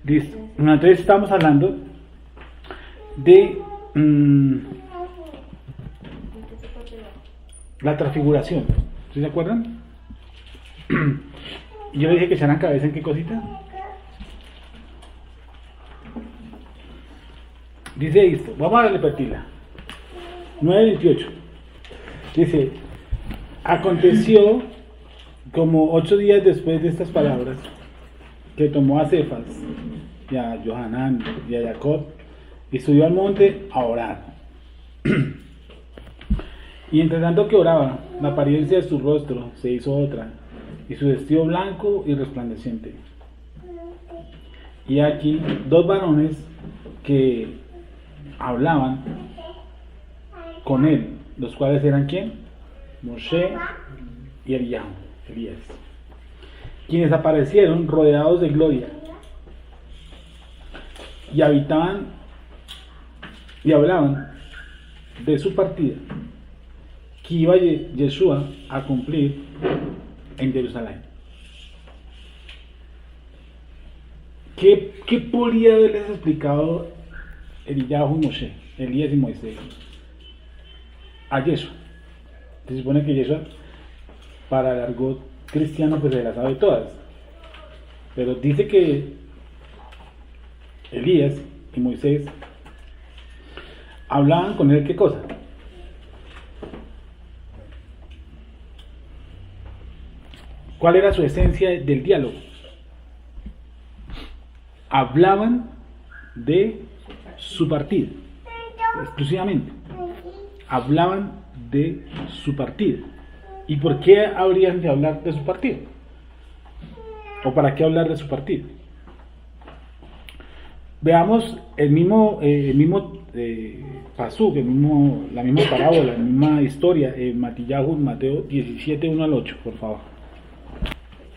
Listo. Entonces estamos hablando de la transfiguración. ¿Sí se acuerdan? Yo le dije que se echaran cabeza en qué cosita. Dice esto, vamos a repetirla. 9:28. Dice, aconteció como 8 días después de estas palabras que tomó a Cefas y a Johanán y a Jacob y subió al monte a orar. Y entre tanto que oraba, la apariencia de su rostro se hizo otra, y su vestido blanco y resplandeciente. Y aquí 2 varones que hablaban con él, los cuales eran ¿quién? Moshe y Elías, quienes aparecieron rodeados de gloria y habitaban y hablaban de su partida que iba Yeshua a cumplir en Jerusalén. ¿Qué podría haberles explicado Elías y Moshe, Elías y Moisés a Yeshua? Se supone que Yeshua, para el argot cristiano, pues se las sabe todas, pero dice que Elías y Moisés hablaban con él, ¿qué cosa? ¿Cuál era su esencia del diálogo? Hablaban de su partido, exclusivamente. Hablaban de su partido. ¿Y por qué habrían de hablar de su partido? ¿O para qué hablar de su partido? Veamos el mismo pasuk, la misma parábola, la misma historia en Mateo 17, 1 al 8, por favor.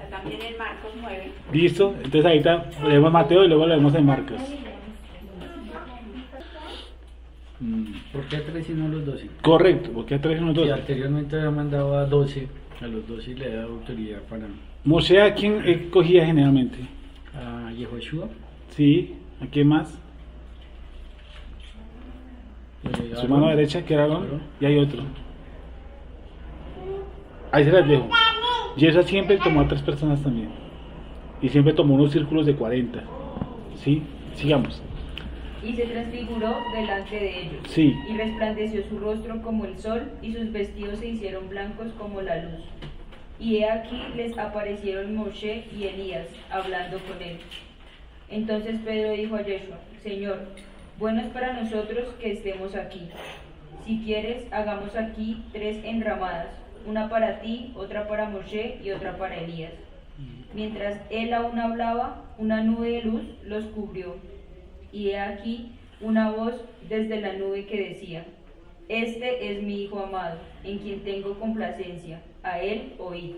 También en Marcos 9. Listo, entonces ahorita leemos Mateo y luego leemos en Marcos. ¿Por qué a 3 y no a los 12? Correcto, porque a 3 y no a Sí, 12. anteriormente había mandado a 12, a los 12 le da autoridad para Moshe, ¿a quién escogía generalmente? a Yehoshua. Sí, ¿a quién más? Su mano derecha, que era Aarón, y hay otro. Ahí se las dejo. Yeshua siempre tomó a 3 personas también. Y siempre tomó unos círculos de 40. ¿Sí? Sigamos. Y se transfiguró delante de ellos. Sí. Y resplandeció su rostro como el sol, y sus vestidos se hicieron blancos como la luz. Y he aquí les aparecieron Moshe y Elías, hablando con él. Entonces Pedro dijo a Yeshua, Señor, bueno es para nosotros que estemos aquí. Si quieres, hagamos aquí 3 enramadas, una para ti, otra para Moshe y otra para Elías. Mientras él aún hablaba, una nube de luz los cubrió. Y he aquí una voz desde la nube que decía, Este es mi Hijo amado, en quien tengo complacencia, a él oíd.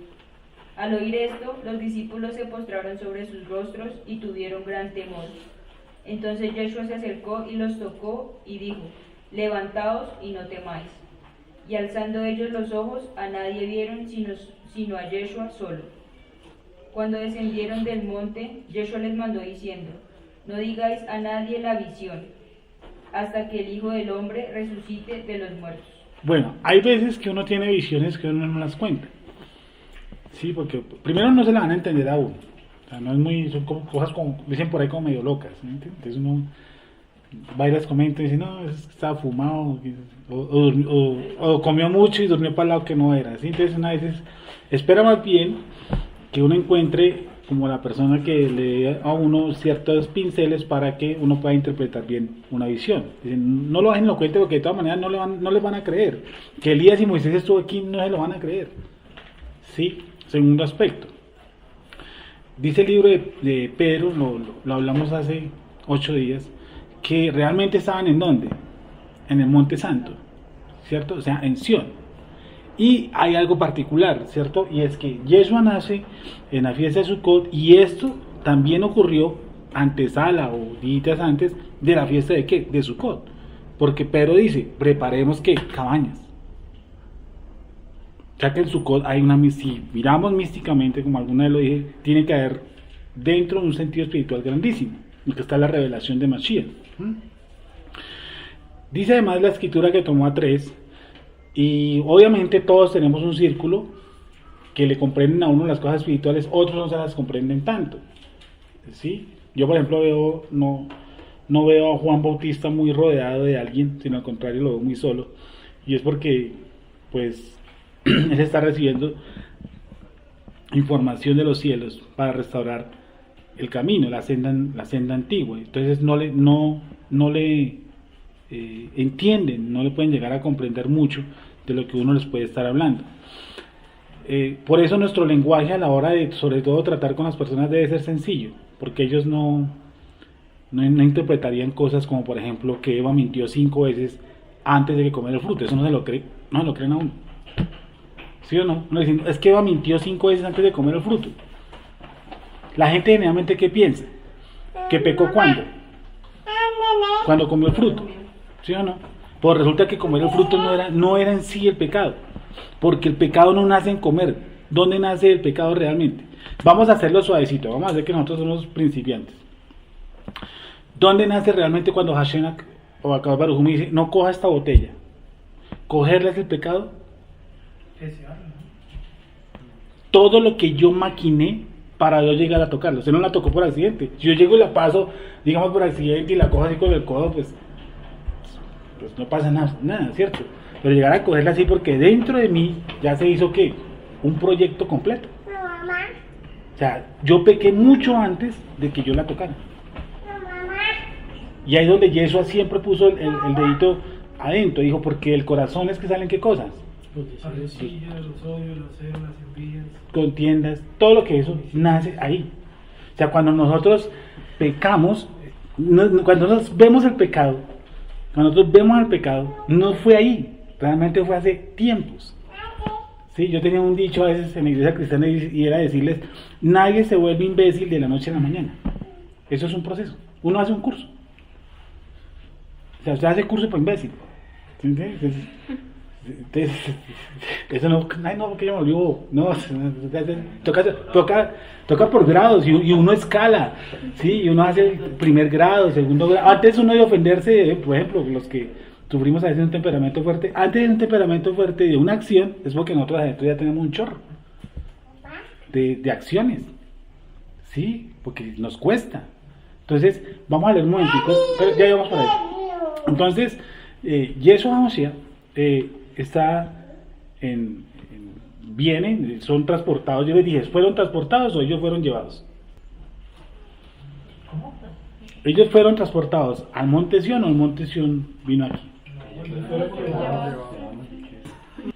Al oír esto, los discípulos se postraron sobre sus rostros y tuvieron gran temor. Entonces Yeshua se acercó y los tocó y dijo, Levantaos y no temáis. Y alzando ellos los ojos, a nadie vieron sino a Yeshua solo. Cuando descendieron del monte, Yeshua les mandó diciendo, no digáis a nadie la visión, hasta que el Hijo del Hombre resucite de los muertos. Bueno, hay veces que uno tiene visiones que uno no las cuenta. Sí, porque primero no se la van a entender a uno. O sea, no es muy, son como cosas como, dicen por ahí como medio locas, ¿sí? Entonces uno va y las comenta y dice, no, es que estaba fumado, o comió mucho y durmió para el lado que no era, ¿sí? Entonces una vez espera más bien que uno encuentre como la persona que le dé a uno ciertos pinceles para que uno pueda interpretar bien una visión. Dicen, no lo dejen lo cuente porque de todas maneras no les van a creer. Que Elías y Moisés estuvo aquí no se lo van a creer. ¿Sí? Segundo aspecto. Dice el libro de Pedro, lo hablamos hace 8 días, que realmente estaban ¿en dónde? En el Monte Santo, ¿cierto? O sea, en Sión. Y hay algo particular, ¿cierto? Y es que Yeshua nace en la fiesta de Sukkot y esto también ocurrió antesala o días antes de la fiesta de ¿qué? De Sukkot. Porque Pedro dice, preparemos ¿qué? Cabañas. Ya que en Sukkot hay una, si miramos místicamente, como alguna vez lo dije, tiene que haber dentro un sentido espiritual grandísimo. y que está la revelación de Mashiach. Dice además la escritura que tomó a 3, y obviamente todos tenemos un círculo que le comprenden a uno las cosas espirituales, otros no se las comprenden tanto, ¿sí? Yo por ejemplo no veo a Juan Bautista muy rodeado de alguien, sino al contrario lo veo muy solo, y es porque pues él está recibiendo información de los cielos para restaurar el camino, la senda antigua. Entonces no le entienden, no le pueden llegar a comprender mucho de lo que uno les puede estar hablando. Por eso nuestro lenguaje a la hora de, sobre todo, tratar con las personas debe ser sencillo, porque ellos no interpretarían cosas como, por ejemplo, que Eva mintió 5 veces antes de que comer el fruto. Eso no se lo creen a uno. ¿Sí o no? Es que Eva mintió 5 veces antes de comer el fruto. La gente generalmente, ¿qué piensa? ¿Que pecó cuándo? Cuando comió el fruto. ¿Sí o no? Pues resulta que comer el fruto no era en sí el pecado, porque el pecado no nace en comer. ¿Dónde nace el pecado realmente? Vamos a hacerlo suavecito, vamos a hacer que nosotros somos principiantes. ¿Dónde nace realmente cuando Hashem o Akadosh Baruj Hu me dice, no coja esta botella? ¿Cogerla es el pecado? Todo lo que yo maquiné para yo llegar a tocarla. Usted no la tocó por accidente. Si yo llego y la paso, digamos por accidente, y la cojo así con el codo, pues no pasa nada, ¿cierto? Pero llegar a cogerla así porque dentro de mí ya se hizo, ¿qué? Un proyecto completo. O sea, yo pequé mucho antes de que yo la tocara. Y ahí es donde Yeshua siempre puso el dedito adentro. Dijo, porque el corazón es que salen, ¿qué cosas? Las rencillas, los odios, los celos, las envidias, contiendas, todo lo que eso nace ahí. O sea, cuando nosotros pecamos, cuando nosotros vemos el pecado, no fue ahí, realmente fue hace tiempos. Sí, yo tenía un dicho a veces en la iglesia cristiana y era decirles, nadie se vuelve imbécil de la noche a la mañana. Eso es un proceso. Uno hace un curso. O sea, usted hace curso para imbécil. ¿Entiendes? Entonces, eso no, porque yo me olvido, no, toca por grados y uno escala, ¿sí? Y uno hace el primer grado, segundo grado. Antes uno de ofenderse, por ejemplo, los que sufrimos a veces un temperamento fuerte, antes de un temperamento fuerte de una acción, es porque nosotros adentro ya tenemos un chorro de acciones, ¿sí? Porque nos cuesta. Entonces, vamos a leer un momentico, pero ya vamos para eso. Entonces, Yeshua HaMashiach vienen, son transportados. Yo les dije, ¿fueron transportados o ellos fueron llevados? ¿cómo? Ellos fueron transportados al monte Sión, o el monte Sión vino aquí.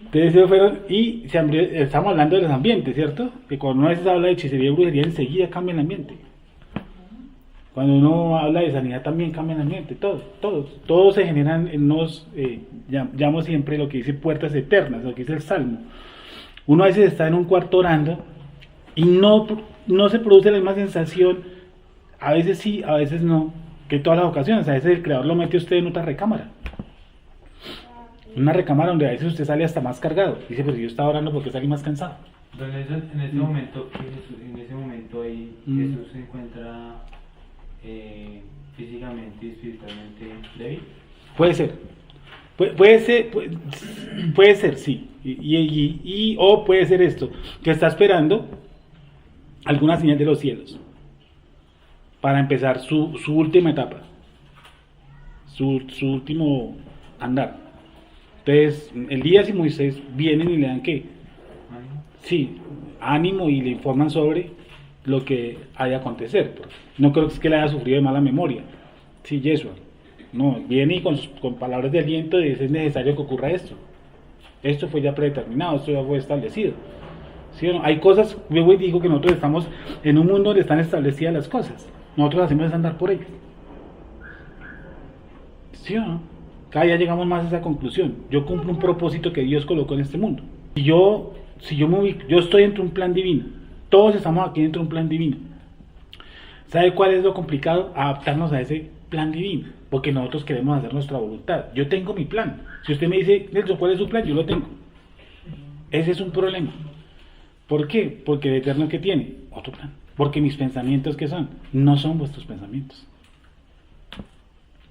Entonces ellos fueron, y estamos hablando de los ambientes, ¿cierto? Que cuando uno a veces habla de hechicería y brujería, enseguida cambia el ambiente. Cuando uno habla de sanidad también cambia el ambiente, todos se generan en unos, llamo siempre lo que dice puertas eternas, lo que dice el Salmo. Uno a veces está en un cuarto orando y no se produce la misma sensación, a veces sí, a veces no, que en todas las ocasiones. A veces el Creador lo mete a usted en otra recámara. Una recámara donde a veces usted sale hasta más cargado. Dice, pero si yo estaba orando, ¿por qué salí más cansado? Entonces, en ese momento ahí Jesús se encuentra físicamente y espiritualmente débil. Puede ser. Puede ser, sí. O puede ser esto, que está esperando alguna señal de los cielos para empezar su última etapa, su último andar. Entonces, Elías y Moisés vienen y le dan ¿qué? Sí, ánimo, y le informan sobre lo que haya de acontecer. No creo que le haya sufrido de mala memoria. Sí, Yeshua. No, viene y con palabras de aliento de es necesario que ocurra esto. Esto fue ya predeterminado, esto ya fue establecido. ¿Sí o no? Hay cosas, luego digo que nosotros estamos en un mundo donde están establecidas las cosas. Nosotros hacemos es andar por ellas. ¿Sí o no? Cada día llegamos más a esa conclusión. Yo cumplo un propósito que Dios colocó en este mundo. Yo estoy dentro de un plan divino. Todos estamos aquí dentro de un plan divino. ¿Sabe cuál es lo complicado? Adaptarnos a ese plan divino, porque nosotros queremos hacer nuestra voluntad. Yo tengo mi plan. Si usted me dice, Nelson, ¿cuál es su plan? Yo lo tengo. Ese es un problema. ¿Por qué? Porque el Eterno, ¿qué tiene? Otro plan. Porque mis pensamientos, ¿qué son? No son vuestros pensamientos.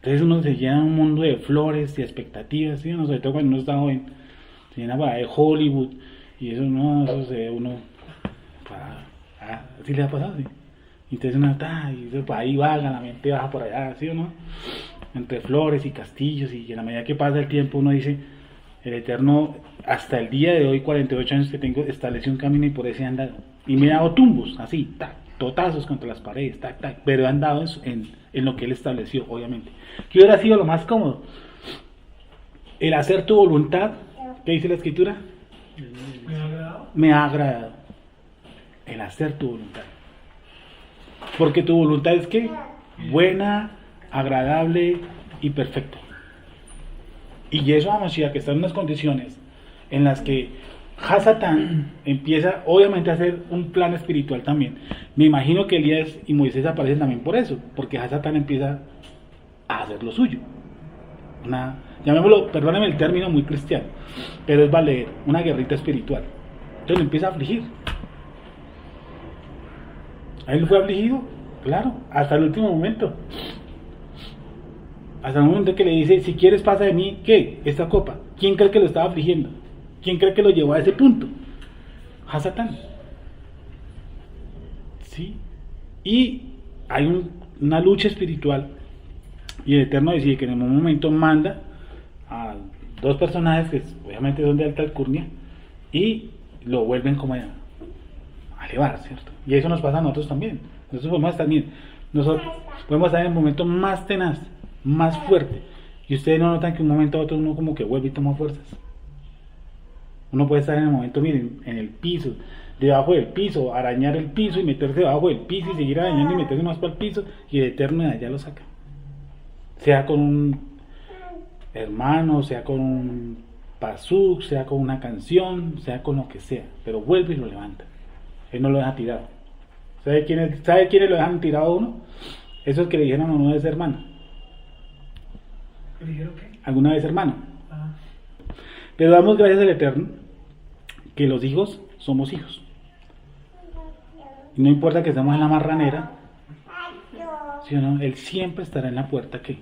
Entonces uno se llena un mundo de flores y expectativas, ¿sí? Sobre todo cuando uno está joven, se llena para de Hollywood y eso no, eso se ve uno así le ha pasado, ¿sí? Entonces uno está y eso, pues, ahí vaga, la mente baja por allá, ¿sí o no? Entre flores y castillos, y a la medida que pasa el tiempo uno dice, el Eterno hasta el día de hoy, 48 años que tengo, estableció un camino y por ese he andado, y me he dado tumbos, así, tac, totazos contra las paredes, tac, tac, pero he andado en lo que él estableció, obviamente. ¿Qué hubiera sido lo más cómodo? El hacer tu voluntad. ¿Qué dice la escritura? ¿Me ha agradado? Me ha agradado. El hacer tu voluntad. Porque tu voluntad es ¿qué? Buena, agradable y perfecta. Y Yeshua HaMashiach, que está en unas condiciones en las que Hasatán empieza obviamente a hacer un plan espiritual también. Me imagino que Elías y Moisés aparecen también por eso, porque Hasatán empieza a hacer lo suyo. Llamémoslo, perdóname el término muy cristiano, pero es valer, una guerrita espiritual. Entonces lo empieza a afligir. ¿A él fue afligido? Claro, hasta el último momento. Hasta el momento que le dice, si quieres pasa de mí, ¿qué? Esta copa. ¿Quién cree que lo estaba afligiendo? ¿Quién cree que lo llevó a ese punto? Hasatán. ¿Sí? Y hay una lucha espiritual. Y el Eterno decide que en un momento manda a dos personajes que obviamente son de alta alcurnia y lo vuelven como a elevar, ¿cierto? Y eso nos pasa a nosotros también. Nosotros podemos estar bien. Nosotros podemos estar en el momento más tenaz, más fuerte. Y ustedes no notan que un momento a otro uno como que vuelve y toma fuerzas. Uno puede estar en el momento, miren, en el piso, debajo del piso, arañar el piso y meterse debajo del piso y seguir arañando y meterse más para el piso y el Eterno de allá lo saca. Sea con un hermano, sea con un pasuk, sea con una canción, sea con lo que sea, pero vuelve y lo levanta. Él no lo deja tirado. ¿Sabe quiénes lo dejan tirado a uno? Esos que le dijeron a uno vez hermano. ¿Le dijeron qué? ¿Alguna vez hermano? Ah. Pero damos gracias al Eterno que los hijos somos hijos. Y no importa que estemos en la marranera, ¿sí o no? Él siempre estará en la puerta que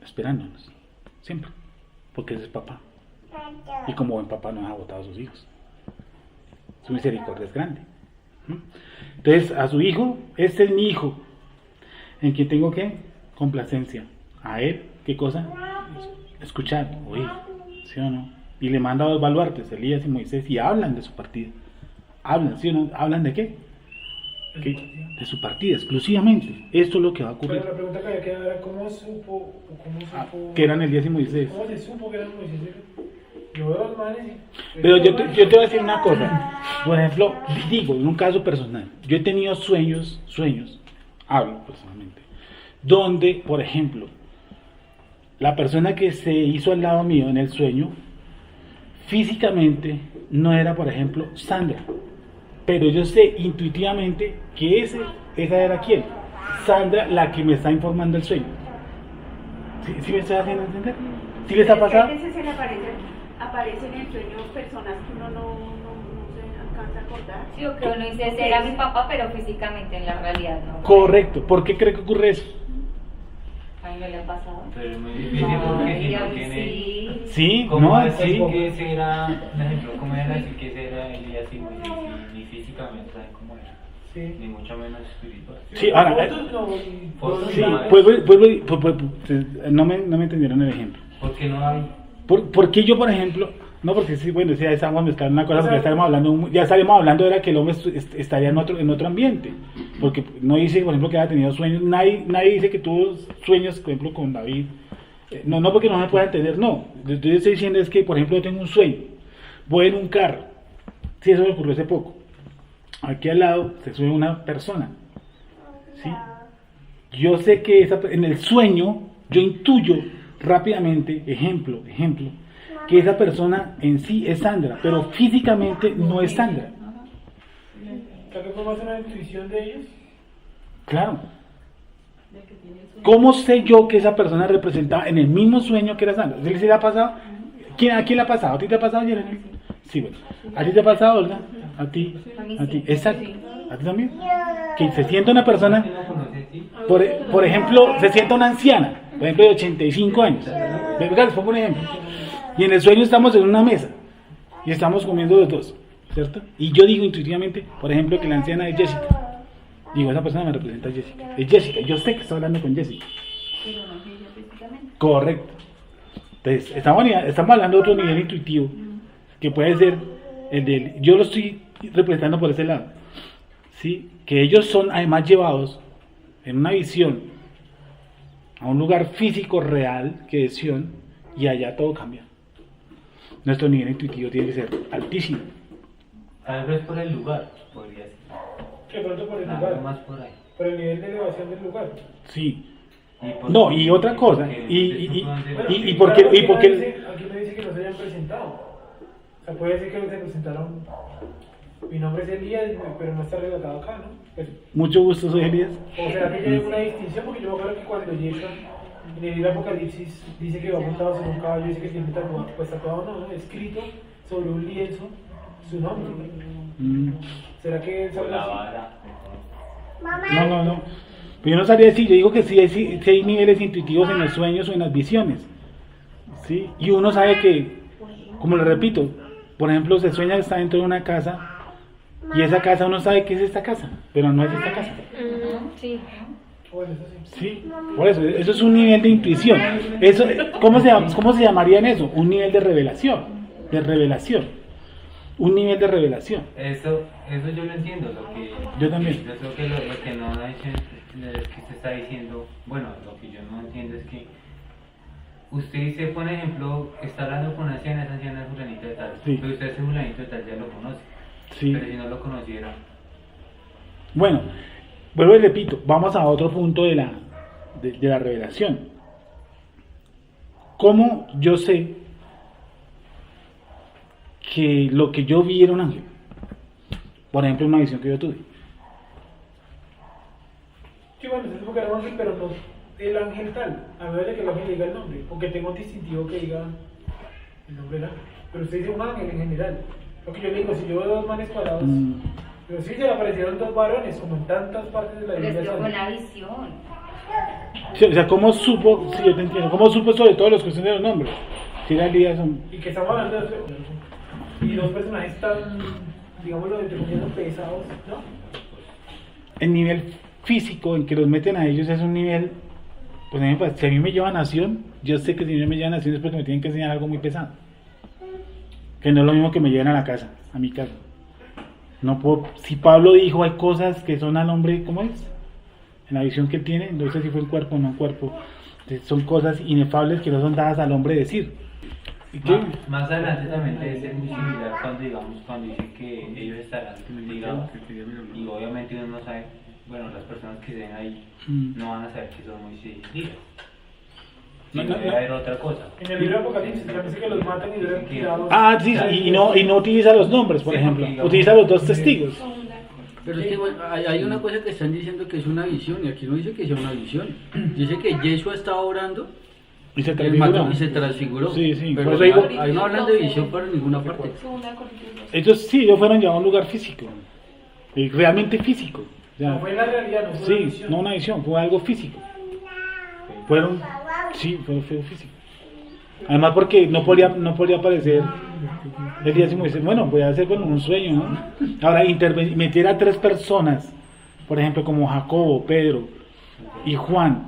esperándonos, siempre, porque ese es papá. Y como buen papá no ha botado a sus hijos. Su misericordia es grande. Entonces a su hijo, este es mi hijo, en quien tengo que complacencia. A él, ¿qué cosa? Escuchar, oír, ¿sí o no? Y le manda a dos baluartes, Elías y Moisés, y hablan de su partida. Hablan, ¿sí o no? ¿Hablan de qué? De su partida, exclusivamente. Esto es lo que va a ocurrir. Pero la pregunta que había quedado era ¿cómo supo que eran Elías y Moisés? ¿Cómo se supo que eran Moisés? Yo veo los manes y... Pero yo te voy a decir una cosa. Por ejemplo, digo, en un caso personal, yo he tenido sueños, hablo personalmente, donde, por ejemplo, la persona que se hizo al lado mío en el sueño, físicamente no era, por ejemplo, Sandra. Pero yo sé intuitivamente que esa era quién. Sandra, la que me está informando el sueño. ¿Sí me está haciendo entender? ¿Sí les ha pasado? A veces se le aparecen en sueños personas que uno no se alcanza a acordar. Sí, o que uno dice, ese era mi papá, pero físicamente en la realidad no. Correcto. ¿Por qué cree que ocurre eso? A mí no le ha pasado. Pero es muy difícil porque si no tiene... Sí. Sí, ¿Cómo no, decir sí. que ese era, por ejemplo, cómo era decir que ese era Elías y Moisés, ni físicamente saben cómo era, Sí. ni mucho menos espiritual? Sí, ahora, Fotos sí, no hay. pues, no me entendieron el ejemplo. ¿Por qué no hay? ¿Por qué yo, por ejemplo, no, porque sí, bueno, sí, ya estamos mezclando una cosa, porque ya estaremos hablando de que el hombre estaría en otro ambiente, porque no dice, por ejemplo, que haya tenido sueños, nadie dice que tuvo sueños, por ejemplo, con David, no porque no se pueda entender, no, lo que yo estoy diciendo es que, por ejemplo, yo tengo un sueño, voy en un carro, sí, eso me ocurrió hace poco, aquí al lado se sube una persona, ¿sí? Yo sé que en el sueño, yo intuyo rápidamente, ejemplo, que esa persona en sí es Sandra, pero físicamente no es Sandra. Tal vez fue más una intuición de ellos. Claro. ¿Cómo sé yo que esa persona representaba en el mismo sueño que era Sandra? ¿Sí le ha pasado? ¿A quién le ha pasado? ¿A ti te ha pasado, Jeremy? Sí, bueno. ¿A ti te ha pasado, Olga? ¿A ti? ¿A ti? Exacto. ¿A ti también? Que se sienta una persona, por ejemplo, se sienta una anciana, por ejemplo, de 85 años. Venga, les pongo un ejemplo. Y en el sueño estamos en una mesa y estamos comiendo los dos, ¿cierto? Y yo digo intuitivamente, por ejemplo, que la anciana es Jessica. Digo, esa persona me representa a Jessica. Es Jessica, yo sé que está hablando con Jessica. Pero no sé ella físicamente. Correcto. Entonces, estamos hablando de otro nivel intuitivo, que puede ser el de, yo lo estoy representando por ese lado, ¿sí? Que ellos son además llevados en una visión a un lugar físico real, que es Sion, y allá todo cambia. Nuestro nivel intuitivo tiene que ser altísimo. Tal vez por el lugar, podría ser. Que pronto por el Algo lugar, más por ahí. por el nivel de elevación del lugar. Sí. por- No, y otra cosa, porque y eso puede ser- Bueno, ¿Y por qué- claro, y por qué- aquí me dice que no se hayan presentado. O sea, puede ser que se presentaron. Mi nombre es Elías, pero no está relatado acá, ¿no? Pues, mucho gusto, soy Elías. o sea, que hay una distinción, porque yo me acuerdo que cuando Yeshua en el libro de Apocalipsis dice que va montado sobre un caballo, dice que tiene tatuado, pues tatuado no, escrito sobre un lienzo su nombre. Mm. ¿Será que él por sabe la así? vara. No. Pero yo no sabría decir, yo digo que sí hay niveles intuitivos en los sueños o en las visiones. ¿Sí? Y uno sabe que, como le repito, por ejemplo, se sueña que está dentro de una casa y esa casa uno sabe que es esta casa, pero no es esta casa. Sí. Bueno, eso sí. Sí, por eso es un nivel de intuición. Eso, ¿cómo se llamaría en eso? Un nivel de revelación, un nivel de revelación. Eso yo lo entiendo, lo que Yo también. yo creo que lo que no ha dicho, que usted está diciendo, bueno, lo que yo no entiendo es que usted dice, por ejemplo, está hablando con una anciana, esa anciana es fulanito de tal, Sí. pero usted ese fulanito de tal ya lo conoce, Sí. pero si no lo conociera, Bueno, vuelvo y repito, vamos a otro punto de la revelación. ¿Cómo yo sé que lo que yo vi era un ángel? Por ejemplo, una visión que yo tuve. Sí, bueno, es porque era un ángel, pero no el ángel tal. A menos de que el ángel diga el nombre, porque tengo un distintivo que diga el nombre del ángel. Pero usted dice un ángel en general. Lo que yo le digo, si yo veo dos manes parados, pero sí se le aparecieron dos varones, como en tantas partes de la Pero Biblia. esto fue sale. una visión. Sí, o sea, ¿cómo supo? Sí, yo te entiendo. ¿Cómo supo sobre todo los cuestiones de los nombres? Si era Elías o... Y que estamos hablando de y dos personajes tan, digámoslo, entre comillas, pesados, ¿no? El nivel físico en que los meten a ellos es un nivel, pues si a mí me llevan a Sion, yo sé que si a mí me llevan a Sion es porque me tienen que enseñar algo muy pesado, que no es lo mismo que me lleven a la casa, a mi casa. No puedo, si Pablo dijo hay cosas que son al hombre, ¿cómo es? En la visión que él tiene, no sé si fue en cuerpo o no en cuerpo, son cosas inefables que no son dadas al hombre decir. ¿Y qué? más adelante también debe ser muy similar cuando dicen que ellos estarán ligados, y obviamente uno no sabe, bueno, las personas que estén ahí no van a saber que son muy ligados. No, Debe haber otra cosa. En el libro de Apocalipsis también dice que los matan y duran tirados. Ah, sí, y no utiliza los nombres, por Sí, ejemplo, porque digamos- utiliza los dos testigos. Pero es que bueno, hay una cosa que están diciendo que es una visión y aquí no dice que sea una visión. Dice que Yeshua estaba orando Y se él transfiguró. mató y se transfiguró. Sí, sí, Pero por eso digo- ahí no hablan de visión para ninguna parte. Ellos sí, ellos fueron llevados a un lugar físico, realmente físico. O sea, No fue la realidad, no fue sí, una visión. no una visión, fue algo físico. Fue físico. Además porque no podía aparecer el día dice, bueno, voy a hacer como un sueño, ¿no? Ahora, meter a tres personas, por ejemplo, como Jacobo, Pedro y Juan,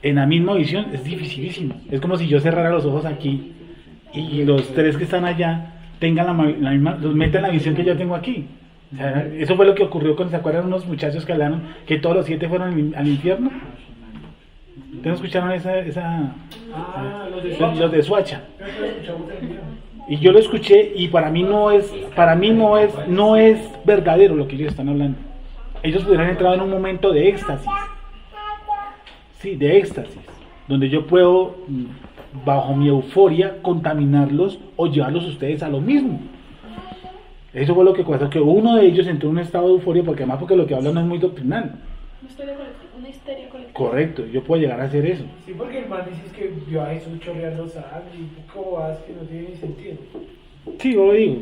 en la misma visión, es dificilísimo. Es como si yo cerrara los ojos aquí y los tres que están allá tengan la misma, los metan en la visión que yo tengo aquí. O sea, eso fue lo que ocurrió cuando se acuerdan unos muchachos que hablaron que todos los 7 fueron al infierno. ¿Ustedes no escucharon esa los de Suacha? Y yo lo escuché y para mí no es verdadero lo que ellos están hablando. Ellos pudieran entrar en un momento de éxtasis. Sí, de éxtasis, donde yo puedo bajo mi euforia contaminarlos o llevarlos ustedes a lo mismo. Eso fue lo que pasó, que uno de ellos entró en un estado de euforia porque además porque lo que hablan no es muy doctrinal. Una histeria colectiva. Correcto, yo puedo llegar a hacer eso. Sí, porque el man dice que vio a Jesús chorreando sangre y cómo vas que no tiene ni sentido. Sí, yo lo digo.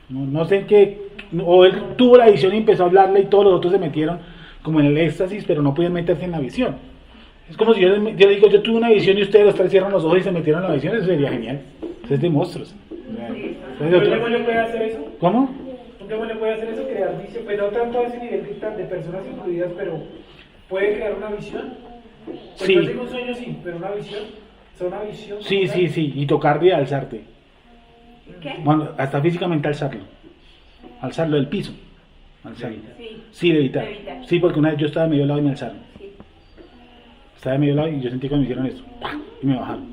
No sé en qué. O él tuvo la visión y empezó a hablarle y todos los otros se metieron como en el éxtasis, pero no podían meterse en la visión. Es como si yo le digo, yo tuve una visión y ustedes los tres cierran los ojos y se metieron en la visión, eso sería genial. Eso es de monstruos. ¿Un demonio puede hacer eso? ¿Cómo? Un demonio puede hacer eso, crear visión, pues no tanto a ese nivel de personas incluidas, pero puede crear una visión. Pues Sí. no tengo un sueño, sí, pero una visión. Es una visión. Sí, sí, sí, y tocarte y alzarte. ¿Qué? Bueno, hasta físicamente alzarlo. Alzarlo del piso. Alzarlo. Sí. Sí, levitar. Levitar. Sí, porque una vez yo estaba de medio lado y me alzaron. Sí. Estaba de medio lado y yo sentí cuando me hicieron esto. Y me bajaron.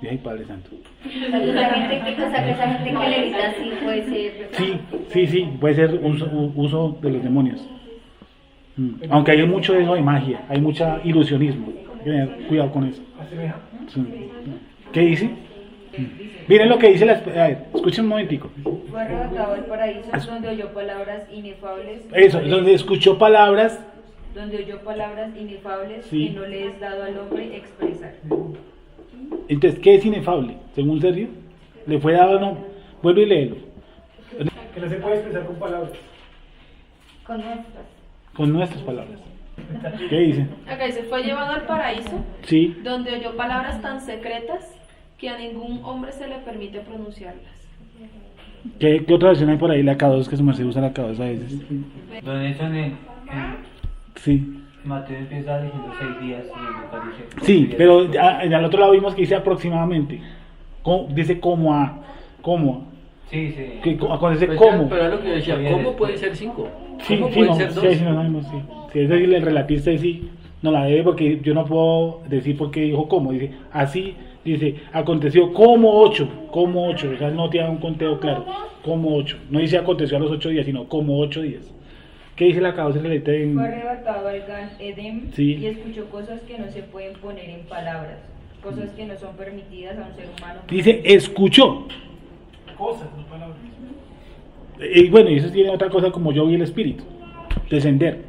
Y ay, Padre Santo. Esa gente que esa gente que levita sí puede ser. Sí, sí, sí, puede ser uso de los demonios. Aunque hay mucho de eso de magia, hay mucha ilusionismo. Hay que tener cuidado con eso. Asemeja. Sí. ¿Qué dice? Miren lo que dice la... A ver, escuchen un momentico. Fue arrebatado al paraíso donde oyó palabras inefables. Eso, donde escuchó palabras. Donde oyó palabras inefables Sí. que no le es dado al hombre expresar. Entonces, ¿qué es inefable? Según Sergio, le fue dado no. Vuelve y léelo. Que no se puede expresar con palabras. Con nuestras. Con nuestras palabras. ¿Qué dice? Acá dice, fue llevado al paraíso, Sí. donde oyó palabras tan secretas que a ningún hombre se le permite pronunciarlas. ¿Qué otra versión hay por ahí? La K2, que se me usa la K2 a veces. Donde eso en Sí. Mateo empieza diciendo 6 días y en Lucas dice. Sí, 4 pero días. al otro lado vimos que dice aproximadamente. Dice como a. ¿Cómo? Sí, sí. Cuando dice Pues cómo. Pero era lo que yo decía, Bien, ¿cómo después. puede ser 5? Sí, ¿Cómo sí, pueden no, ser sí, 2? sí, no sabemos, sí. Sí, es decir, el relatista sí no la debe porque yo no puedo decir por qué dijo cómo. Dice, así, dice, aconteció como 8, o sea, no tiene un conteo claro, como 8. No dice aconteció a los 8 días, sino como 8 días. ¿Qué dice la causa de en... Fue arrebatado al Gan Edem Sí. y escuchó cosas que no se pueden poner en palabras, cosas que no son permitidas a un ser humano. Dice, escuchó. Cosas, no palabras. Y bueno, y eso tiene otra cosa como yo vi el espíritu, descender.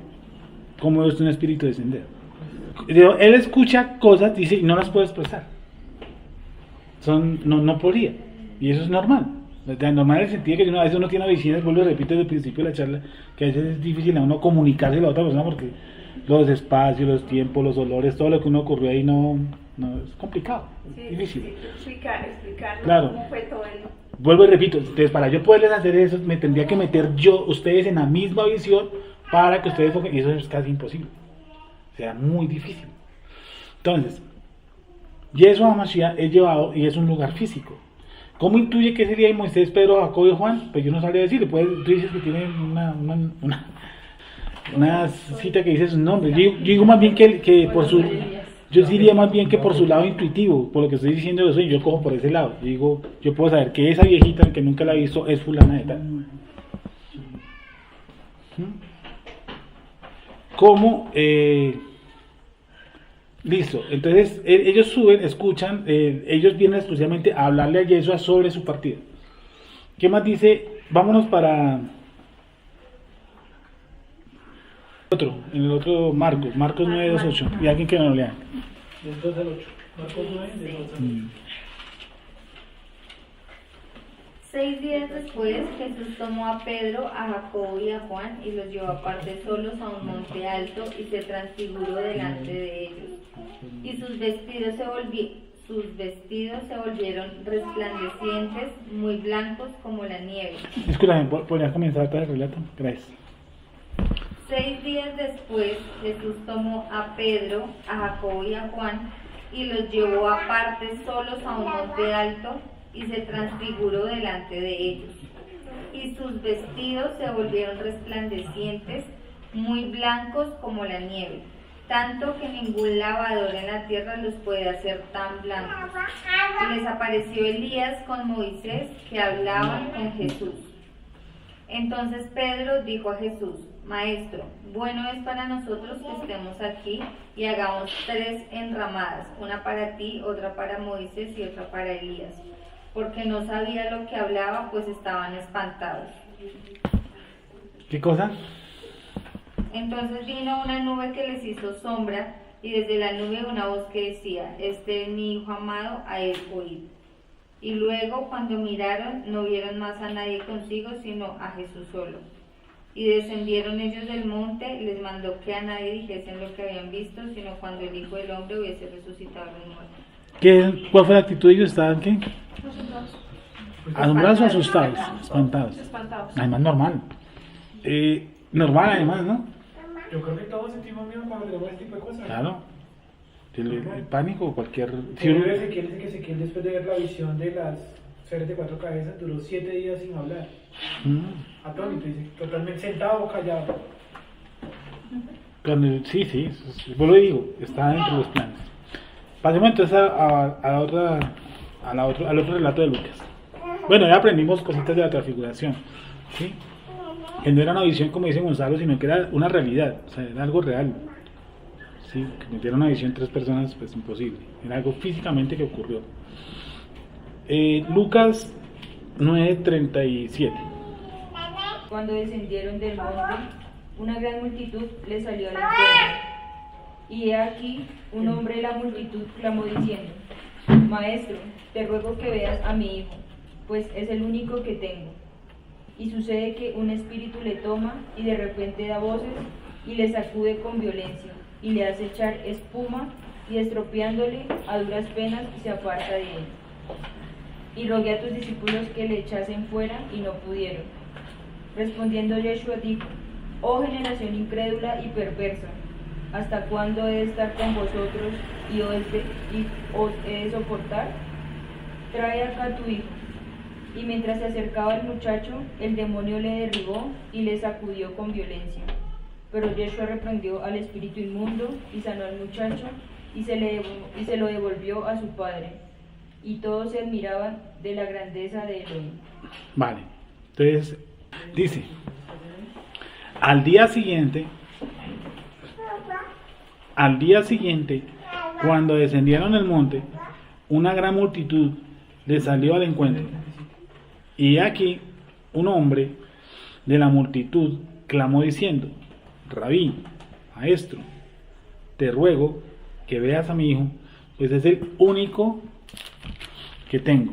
¿Cómo es un espíritu descender? Él escucha cosas, dice, y no las puede expresar. No podría. Y eso es normal. Normal en el sentido que a veces uno tiene visiones, vuelvo y repito desde el principio de la charla, que a veces es difícil a uno comunicarse a la otra persona porque los espacios, los tiempos, los olores, todo lo que uno ocurrió ahí no es complicado, es difícil. Sí, explicar Claro. cómo fue todo el... Vuelvo y repito, entonces para yo poderles hacer eso, me tendría que meter ustedes en la misma visión para que ustedes, y eso es casi imposible. O sea, muy difícil. Entonces, Yeshua HaMashiach es llevado y es un lugar físico. ¿Cómo intuye que ese día de Moisés, Pedro, Jacob y Juan? Pues yo no sabría decirle, tú dices que tiene una cita que dice su nombre. Yo digo más bien que por su... Yo diría más bien que por su lado intuitivo, por lo que estoy diciendo de eso, y yo cojo por ese lado. Yo puedo saber que esa viejita, que nunca la he visto, es fulana de tal. ¿Cómo? Listo. Entonces, ellos suben, escuchan, ellos vienen exclusivamente a hablarle a Yeshua sobre su partida. ¿Qué más dice? Vámonos para... en el otro Marcos 9:2-8, y alguien que no lo lea. Del 2 al 8. Marcos 9, del 2 al 8. 6 días después, Jesús tomó a Pedro, a Jacobo y a Juan y los llevó aparte solos a un monte alto y se transfiguró delante de ellos. Y sus vestidos se volvieron resplandecientes, muy blancos como la nieve. Discúlpame, ¿podrías comenzar todo el relato? Gracias. 6 días después, Jesús tomó a Pedro, a Jacobo y a Juan y los llevó aparte solos a un monte alto y se transfiguró delante de ellos. Y sus vestidos se volvieron resplandecientes, muy blancos como la nieve, tanto que ningún lavador en la tierra los puede hacer tan blancos. Y les apareció Elías con Moisés, que hablaban con Jesús. Entonces Pedro dijo a Jesús: Maestro, bueno es para nosotros que estemos aquí y hagamos 3 enramadas, una para ti, otra para Moisés y otra para Elías, porque no sabía lo que hablaba, pues estaban espantados. ¿Qué cosa? Entonces vino una nube que les hizo sombra, y desde la nube una voz que decía: Este es mi hijo amado, a él oíd. Y luego, cuando miraron, no vieron más a nadie consigo, sino a Jesús solo. Y descendieron ellos del monte, les mandó que a nadie dijesen lo que habían visto, sino cuando el Hijo del Hombre hubiese resucitado a los muertos. ¿Cuál fue la actitud de ellos? ¿Estaban qué? Asombrados. ¿Asombrados o asustados? Espantados. Espantados. Además normal. Normal además, ¿no? Yo creo que todos sentimos miedo cuando tenemos este tipo de cosas. Claro. El pánico o cualquier... Si uno Ezequiel dice que Ezequiel, después de ver la visión de las seres de 4 cabezas, duró 7 días sin hablar. Atónito, dice, totalmente sentado o callado. Sí, pues lo digo, está dentro de los planes. Pasemos entonces al otro relato de Lucas. Bueno, ya aprendimos cositas de la transfiguración, ¿sí? Que no era una visión como dice Gonzalo, sino que era una realidad, o sea, era algo real. Sí, que me diera una visión 3 personas, pues imposible, era algo físicamente que ocurrió. Lucas 9:37. Cuando descendieron del monte, una gran multitud les salió al encuentro. Y he aquí, un hombre de la multitud clamó diciendo: Maestro, te ruego que veas a mi hijo, pues es el único que tengo. Y sucede que un espíritu le toma y de repente da voces y le sacude con violencia y le hace echar espuma y estropeándole a duras penas se aparta de él. Y rogué a tus discípulos que le echasen fuera y no pudieron. Respondiendo Yeshua dijo: Oh generación incrédula y perversa, ¿hasta cuándo he de estar con vosotros y os he de soportar? Trae acá a tu hijo. Y mientras se acercaba el muchacho, el demonio le derribó y le sacudió con violencia. Pero Yeshua reprendió al espíritu inmundo y sanó al muchacho y se lo devolvió a su padre. Y todos se admiraban de la grandeza de Elohim. Vale, entonces dice, al día siguiente, cuando descendieron del monte, una gran multitud les salió al encuentro. Y aquí un hombre de la multitud clamó diciendo: Rabí, maestro, te ruego que veas a mi hijo, pues es el único que tengo.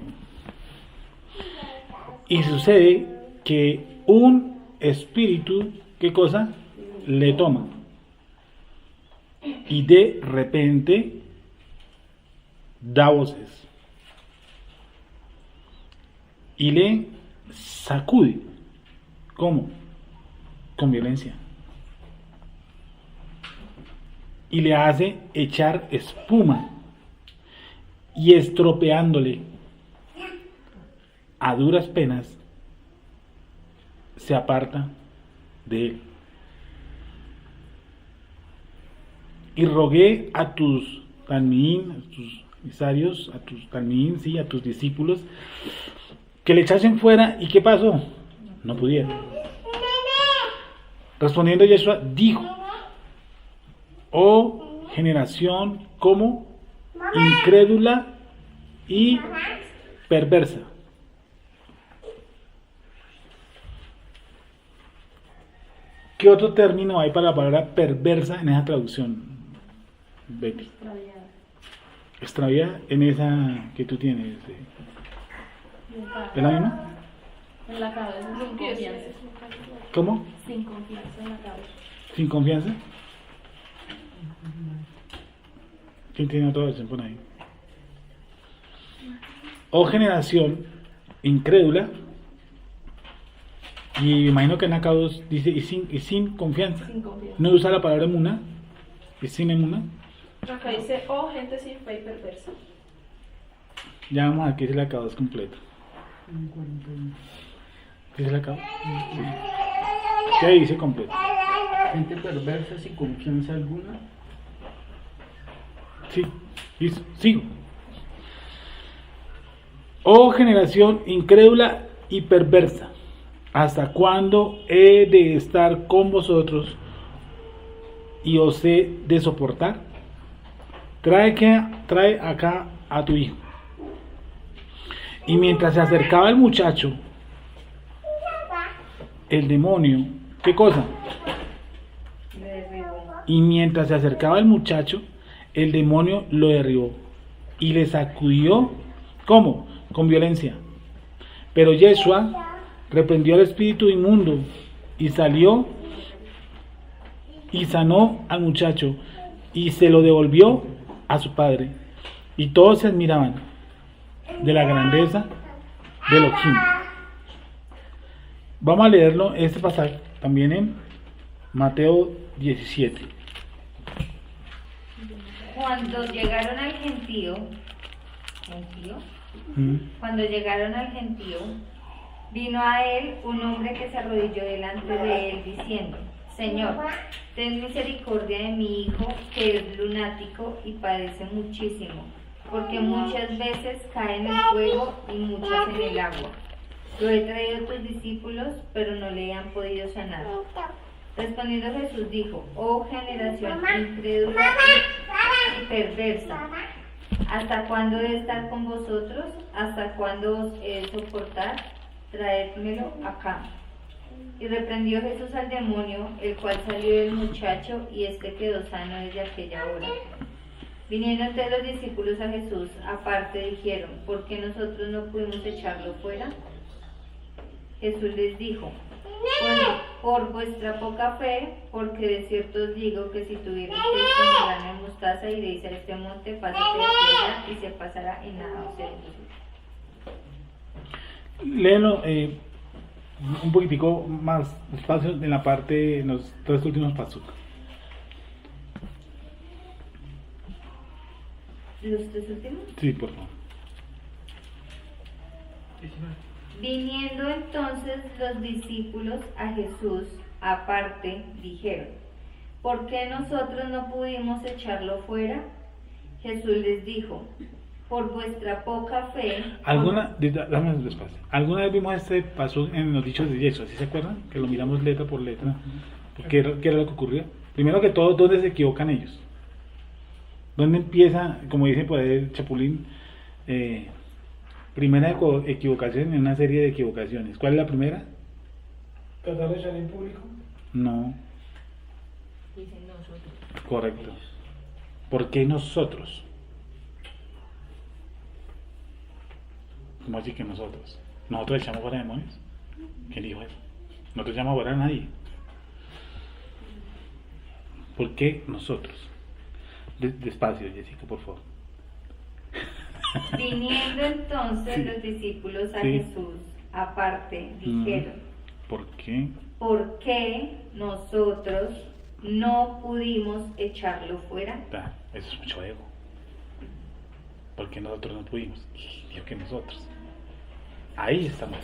Y sucede que un espíritu, ¿qué cosa? Le toma. Y de repente da voces. Y le sacude. ¿Cómo? Con violencia. Y le hace echar espuma. Y estropeándole a duras penas, se aparta de él. Y rogué a tus talmín, a tus emisarios, a tus talmín, sí, a tus discípulos, que le echasen fuera. ¿Y qué pasó? No pudieron. Respondiendo Yeshua dijo: Oh generación, como incrédula y perversa. ¿Qué otro término hay para la palabra perversa en esa traducción, Betty? Extraviada en esa que tú tienes. ¿Es la misma? En la cabeza, sin confianza. ¿Cómo? Sin confianza en la cabeza. ¿Sin confianza? ¿Quién tiene otra versión por ahí? O generación incrédula. Y me imagino que en acá dice y sin confianza. Sin confianza. No usa la palabra emuna. ¿Es sin emuna? Acá dice: oh gente sin fe y perversa. Ya vamos a ver qué dice la acá completo. ¿Qué dice la acá? Sí. ¿Qué dice completo? Gente perversa sin confianza alguna. Sí, listo, sigo. Oh generación incrédula y perversa, ¿hasta cuándo he de estar con vosotros y os he de soportar? Trae acá a tu hijo. Y mientras se acercaba el muchacho, el demonio, ¿qué cosa? Y mientras se acercaba el muchacho, el demonio lo derribó y le sacudió, ¿cómo? Con violencia. Pero Yeshua reprendió al espíritu inmundo y salió y sanó al muchacho y se lo devolvió a su padre. Y todos se admiraban de la grandeza de Elohim. Vamos a leerlo, este pasaje, también en Mateo 17. Cuando llegaron al gentío, vino a él un hombre que se arrodilló delante de él diciendo: Señor, ten misericordia de mi hijo, que es lunático y padece muchísimo, porque muchas veces cae en el fuego y muchas en el agua. Lo he traído a tus discípulos, pero no le han podido sanar. Respondiendo Jesús dijo: Oh generación incrédula y perversa, ¿hasta cuándo he de estar con vosotros? ¿Hasta cuándo os he de soportar? Traédmelo acá. Y reprendió Jesús al demonio, el cual salió del muchacho, y éste quedó sano desde aquella hora. Viniendo entonces los discípulos a Jesús aparte, dijeron: ¿Por qué nosotros no pudimos echarlo fuera? Jesús les dijo: por vuestra poca fe, porque de cierto os digo que si tuvierais fe como grano de mostaza, iréis a este monte, pásate de aquí y se pasará, y nada os será imposible. Léelo un poquitico más despacio en la parte, en los 3 últimos pasos. ¿Los 3 últimos? Sí, por favor. Viniendo entonces los discípulos a Jesús aparte, dijeron: ¿Por qué nosotros no pudimos echarlo fuera? Jesús les dijo: por vuestra poca fe. Dame despacio. ¿Alguna vez vimos este paso en los dichos de Yeshua? ¿Sí se acuerdan? Que lo miramos letra por letra. ¿Qué era lo que ocurría? Primero que todo, ¿dónde se equivocan ellos? ¿Dónde empieza, como dice por ahí Chapulín, primera equivocación en una serie de equivocaciones? ¿Cuál es la primera? ¿Tratar de echar en público? No. Dicen nosotros. Correcto. ¿Por qué nosotros? ¿Cómo así que nosotros? ¿Nosotros echamos fuera demonios? ¿Quién dijo eso? Nosotros echamos fuera a nadie. ¿Por qué nosotros? Despacio, Jessica, por favor. Viniendo entonces los discípulos a Jesús aparte, dijeron: ¿por qué? ¿Por qué nosotros no pudimos echarlo fuera? Eso es mucho ego. ¿Por qué nosotros no pudimos? Dijo que nosotros. Ahí estamos.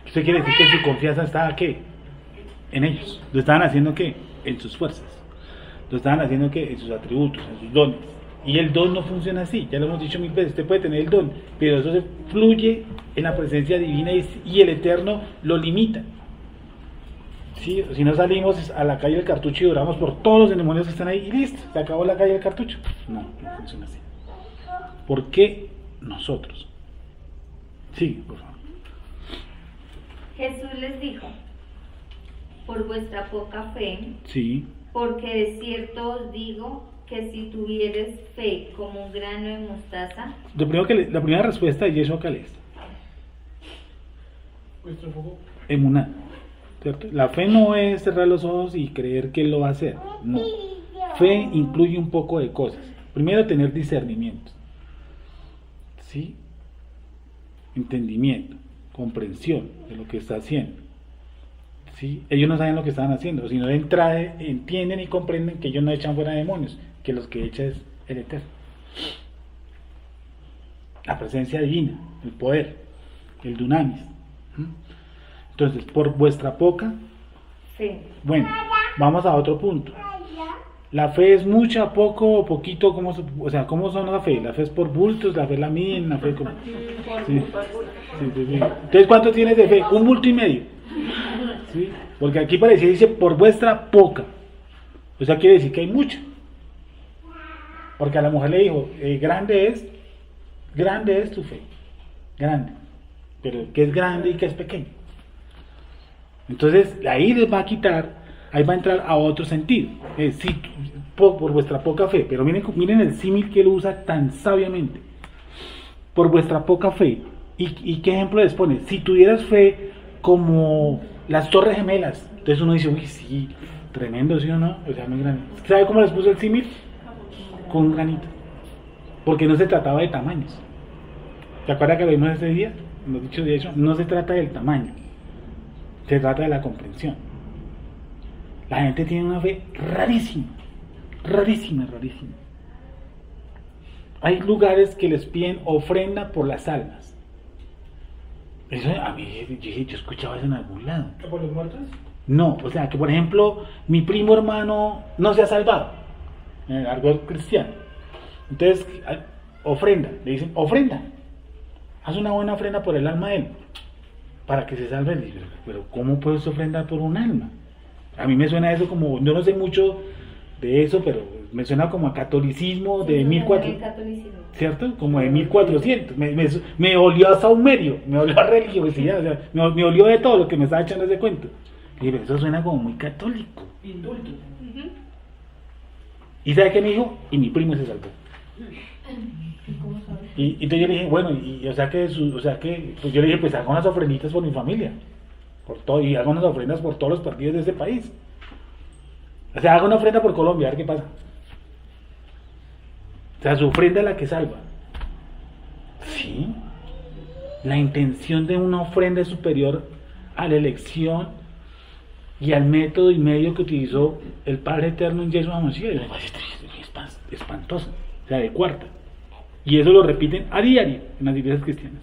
Eso quiere decir que su confianza estaba ¿qué? En ellos. ¿Lo estaban haciendo qué? En sus fuerzas. ¿Lo estaban haciendo qué? En sus atributos, en sus dones. Y el don no funciona así, ya lo hemos dicho 1000 veces. Usted puede tener el don, pero eso se fluye en la presencia divina y el Eterno lo limita. ¿Sí? Si no salimos a la calle del cartucho y oramos por todos los demonios que están ahí y listo, se acabó la calle del cartucho. No funciona así. ¿Por qué nosotros? Sí, por favor. Jesús les dijo: por vuestra poca fe, sí, porque de cierto os digo que si tuvieres fe como un grano de mostaza. La primera respuesta de Yeshua, ¿cuál es? Emuná, ¿cierto? La fe no es cerrar los ojos y creer que él lo va a hacer. No. Fe incluye un poco de cosas. Primero, tener discernimiento. ¿Sí? Entendimiento, comprensión de lo que está haciendo. ¿Sí? Ellos no saben lo que estaban haciendo, sino de entrada entienden y comprenden que ellos no echan fuera demonios, que los que echa es el Eterno. La presencia divina, el poder, el dunamis. Entonces, por vuestra poca fe. Bueno, vamos a otro punto. La fe es mucha, poco o poquito, ¿cómo son la fe? La fe es por bultos, la fe la miden, la fe como... Sí. Entonces, ¿cuánto tienes de fe? 1 bulto y medio. ¿Sí? Porque aquí parecía, dice, por vuestra poca. O sea, quiere decir que hay mucho. Porque a la mujer le dijo, grande es tu fe. Grande. Pero ¿qué es grande y qué es pequeño? Entonces, ahí les va a quitar, ahí va a entrar a otro sentido. Por vuestra poca fe. Pero miren el símil que él usa tan sabiamente. Por vuestra poca fe. ¿Y qué ejemplo les pone? Si tuvieras fe como las Torres Gemelas. Entonces uno dice, uy, sí, tremendo, ¿sí o no? O sea, muy grande. ¿Sabe cómo les puso el símil? Con un granito. Porque no se trataba de tamaños. ¿Se acuerda que lo vimos ese día? Hemos dicho de hecho, no se trata del tamaño, se trata de la comprensión. La gente tiene una fe rarísima, rarísima, rarísima. Hay lugares que les piden ofrenda por las almas. Eso a mí, yo escuchaba eso en algún lado. ¿Por los muertos? No, o sea, que por ejemplo, mi primo hermano no se ha salvado, en el árbol cristiano. Entonces, ofrenda, le dicen, ofrenda. Haz una buena ofrenda por el alma de él, para que se salve. Y digo, pero ¿cómo puedes ofrendar por un alma? A mí me suena eso como, yo no sé mucho de eso, pero me suena como a catolicismo de 1400, ¿cierto? Como de 1400. Me olió a saumerio, me olió a religiosidad, o sea, me olió de todo lo que me estaba echando ese cuento. Y dije, eso suena como muy católico. Indulto. ¿Y sabe qué me dijo? Y mi primo se salvó. Y entonces yo le dije, bueno, o sea que pues yo le dije, pues hago unas ofrenditas por mi familia, por todo, y hago unas ofrendas por todos los partidos de este país. O sea, hago una ofrenda por Colombia, a ver qué pasa. O sea, su ofrenda es la que salva. Sí. La intención de una ofrenda es superior a la elección y al método y medio que utilizó el Padre Eterno en Yeshua Mashiach. Es espantoso, o sea, de cuarta. Y eso lo repiten a diario en las iglesias cristianas.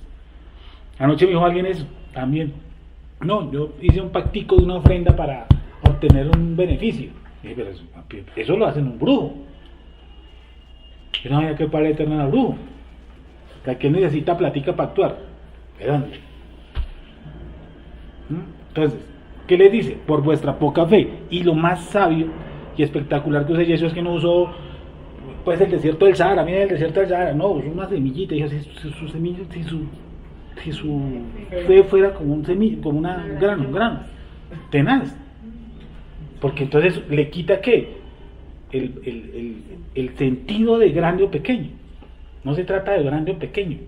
Anoche me dijo alguien eso, también. No, yo hice un pactico de una ofrenda para obtener un beneficio. Y dije, pero eso lo hacen un brujo. Yo no sabía que el Padre Eterno era brujo. Que aquel necesita platica para actuar. ¿De dónde? Entonces, ¿qué les dice? Por vuestra poca fe. Y lo más sabio y espectacular que usé Jesús es que no usó pues el desierto del Sahara. Miren el desierto del Sahara, no, usó una semillita. Y si su semilla, si su fe fuera como un grano tenaz, porque entonces le quita ¿qué? El sentido de grande o pequeño. No se trata de grande o pequeño.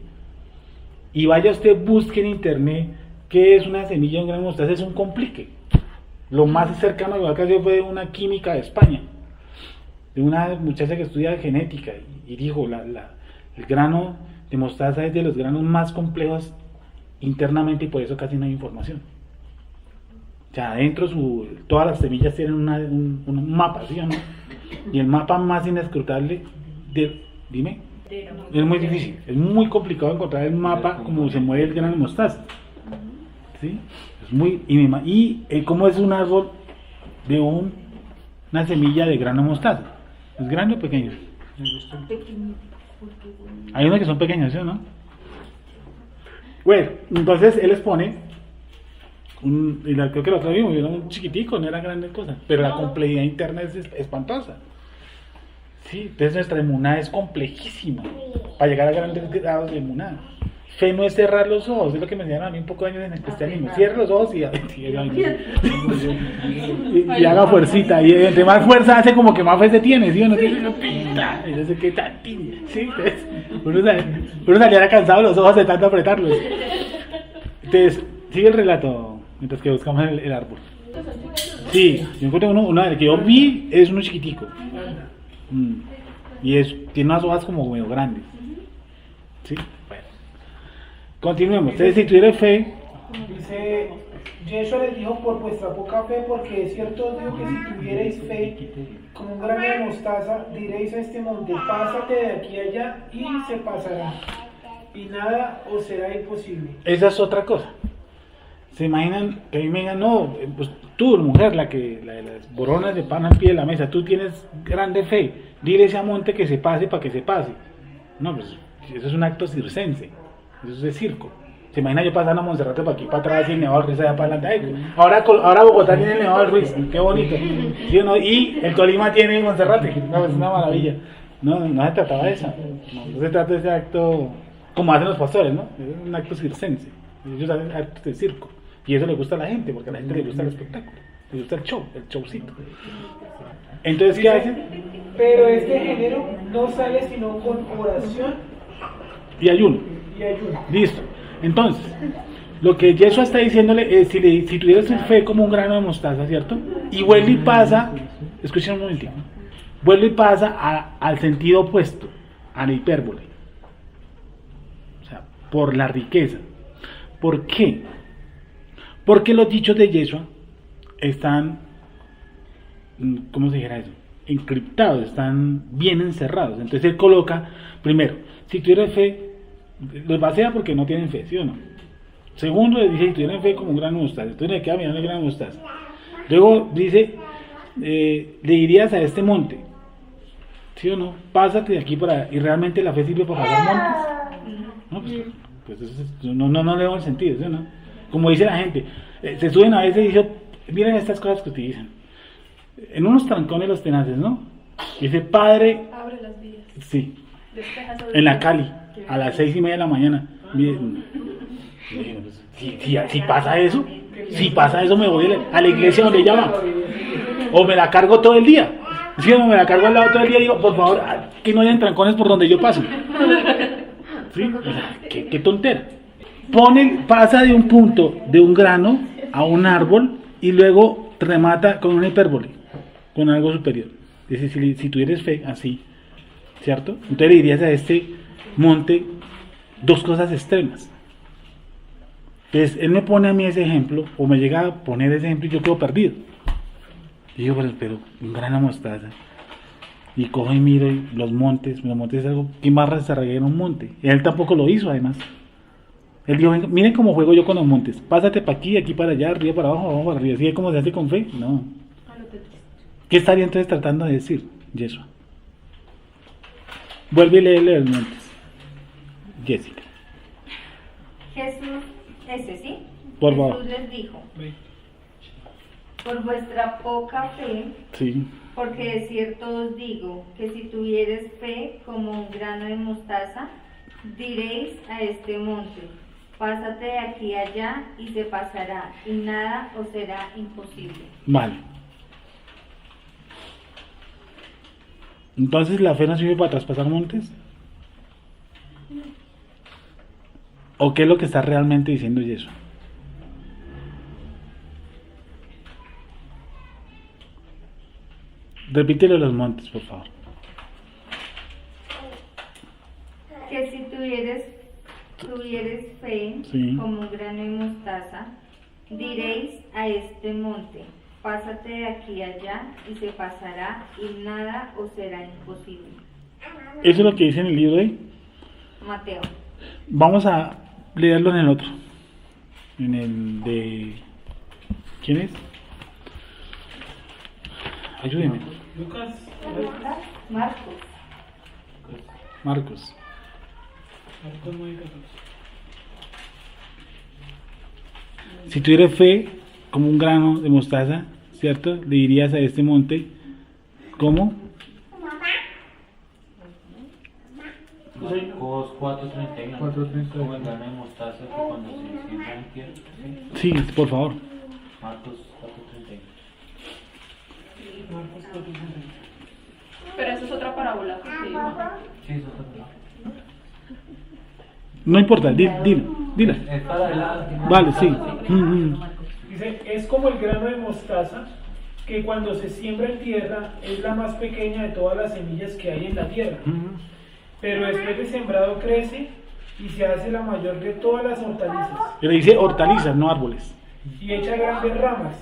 Y vaya usted, busque en internet qué es una semilla de un grano de mostaza. Es un complique. Lo más cercano a lo que hacía fue una química de España, de una muchacha que estudia genética, y dijo, el grano de mostaza es de los granos más complejos internamente, y por eso casi no hay información. O sea, adentro todas las semillas tienen un mapa, ¿sí o no? Y el mapa más inescrutable, dime, es muy difícil, es muy complicado encontrar el mapa como se mueve el grano de mostaza, ¿sí? Es muy, y cómo es un árbol de una semilla de grano de mostaza. ¿Es grande o pequeño? Hay unos que son pequeños, ¿sí o no? Bueno, entonces él les pone creo que lo otro vimos, era un chiquitico, no era grande cosa, pero la complejidad interna es espantosa. Sí, entonces nuestra emuná es complejísima para llegar a grandes grados de emuná. Fe no es cerrar los ojos, es lo que me enseñaron a mí un poco de años en el cristianismo. Cierre los ojos y haga fuercita, y entre más fuerza hace, como que más fe se tiene, ¿sí o no? Y no sé qué tan, ¿sí? Entonces, uno salía cansado los ojos de tanto apretarlos. Entonces, sigue el relato mientras que buscamos el árbol. Sí, yo encontré uno del que yo vi, es uno chiquitico. Y tiene unas hojas como medio grandes. ¿Sí? Bueno. Continuemos. Entonces, si tuvierais fe. Dice, Yeshua les dijo, por vuestra poca fe, porque de cierto os digo que si tuvierais fe como un grano de mostaza, diréis a este monte, pásate de aquí a allá, y se pasará, y nada os será imposible. Esa es otra cosa. ¿Se imaginan que a mí me digan, no, pues tú, mujer, la de las boronas de pan al pie de la mesa, tú tienes grande fe, dile a ese monte que se pase para que se pase? No, pues eso es un acto circense, eso es de circo. ¿Se imagina yo pasando a Monserrate para aquí, para atrás, y el Nevado del Ruiz allá para adelante? Ahora Bogotá tiene el Nevado del Ruiz, qué bonito. ¿Sí o no? Y el Tolima tiene Monserrate, no, es una maravilla. No se trataba de eso, no se trata de ese acto como hacen los pastores, ¿no? Es un acto circense, ellos hacen actos de circo. Y eso le gusta a la gente, porque a la gente le gusta el espectáculo, le gusta el showcito. Entonces, ¿qué hacen? Pero este género no sale sino con oración y ayuno. Y ayuno. Listo. Entonces, Lo que Yeshua está diciéndole es, si tuvieras fe como un grano de mostaza, ¿cierto? Y vuelve y pasa, escuchen un momentito, vuelve y pasa al sentido opuesto, a la hipérbole. O sea, por la riqueza. ¿Por qué? Porque los dichos de Yeshua están, ¿cómo se dijera eso? Encriptados, están bien encerrados. Entonces él coloca, primero, si tuvieras fe, los basea porque no tienen fe, ¿sí o no? Segundo, dice, si tuvieran fe como un grano de mostaza. Entonces le queda mirando el grano de mostaza. Luego dice, le dirías a este monte, ¿sí o no? Pásate de aquí para... Y realmente la fe sirve para pasar montes. No, pues no le veo el sentido, ¿sí o no? Como dice la gente, se suben a veces y dicen, miren estas cosas que utilizan. En unos trancones los tenaces, ¿no? Dice, Padre... Abre las vías. Sí. Despeja sobre En la el- Cali, a las 6:30 de la mañana. Miren, si pasa eso me voy a la iglesia donde ella va. O me la cargo todo el día. Si no me la cargo al lado todo el día, digo, por favor, que no hayan trancones por donde yo paso. ¿Sí? O sea, qué tontera. Pasa de un punto, de un grano a un árbol y luego remata con una hipérbole, con algo superior. Dice, si tuvieras fe, así, ¿cierto? Entonces le dirías a este monte dos cosas extremas. Entonces él me pone a mí ese ejemplo, o me llega a poner ese ejemplo y yo quedo perdido. Y digo, pero un grano de mostaza. Y cojo y miro y los montes es algo, ¿quién más desarrolla en un monte? Y él tampoco lo hizo, además. Él dijo, venga, miren cómo juego yo con los montes. Pásate para aquí, aquí para allá, arriba para abajo, abajo para arriba. ¿Así es como se hace con fe? No. ¿Qué estaría entonces tratando de decir Yeshua? Vuelve y léele los montes. Jessica. Jesús, ese sí. Por favor. Jesús les dijo, por vuestra poca fe, Sí. porque de cierto os digo que si tuvieres fe como un grano de mostaza, diréis a este monte, pásate de aquí allá y se pasará, y nada os será imposible. Vale. Entonces, ¿la fe no sirve para traspasar montes? ¿O qué es lo que está realmente diciendo Yeshua? Repítelo los montes, por favor. Que si tuvieres fe Sí. como un grano de mostaza, diréis a este monte, pásate de aquí allá y se pasará y nada os será imposible. Eso es lo que dice en el libro de... Mateo. Vamos a leerlo en el otro. En el de... ¿Quién es? Ayúdenme. Lucas. Marcos. Marcos. Marcos 9:14. Si tuvieras fe como un grano de mostaza, ¿cierto? Le dirías a este monte, ¿cómo? Marcos 4:31. 4:31. Como el grano de mostaza que cuando se siembra en tierra. ¿Sí? Sí, por favor. Marcos 4:31. Marcos 4:31. Pero eso es otra parábola. porque- Sí, eso está claro. No importa, dila. Es para adelante. Vale, sí. Dice, es como el grano de mostaza que cuando se siembra en tierra es la más pequeña de todas las semillas que hay en la tierra. Pero después de sembrado crece y se hace la mayor de todas las hortalizas Pero dice hortalizas, no árboles. y echa grandes ramas.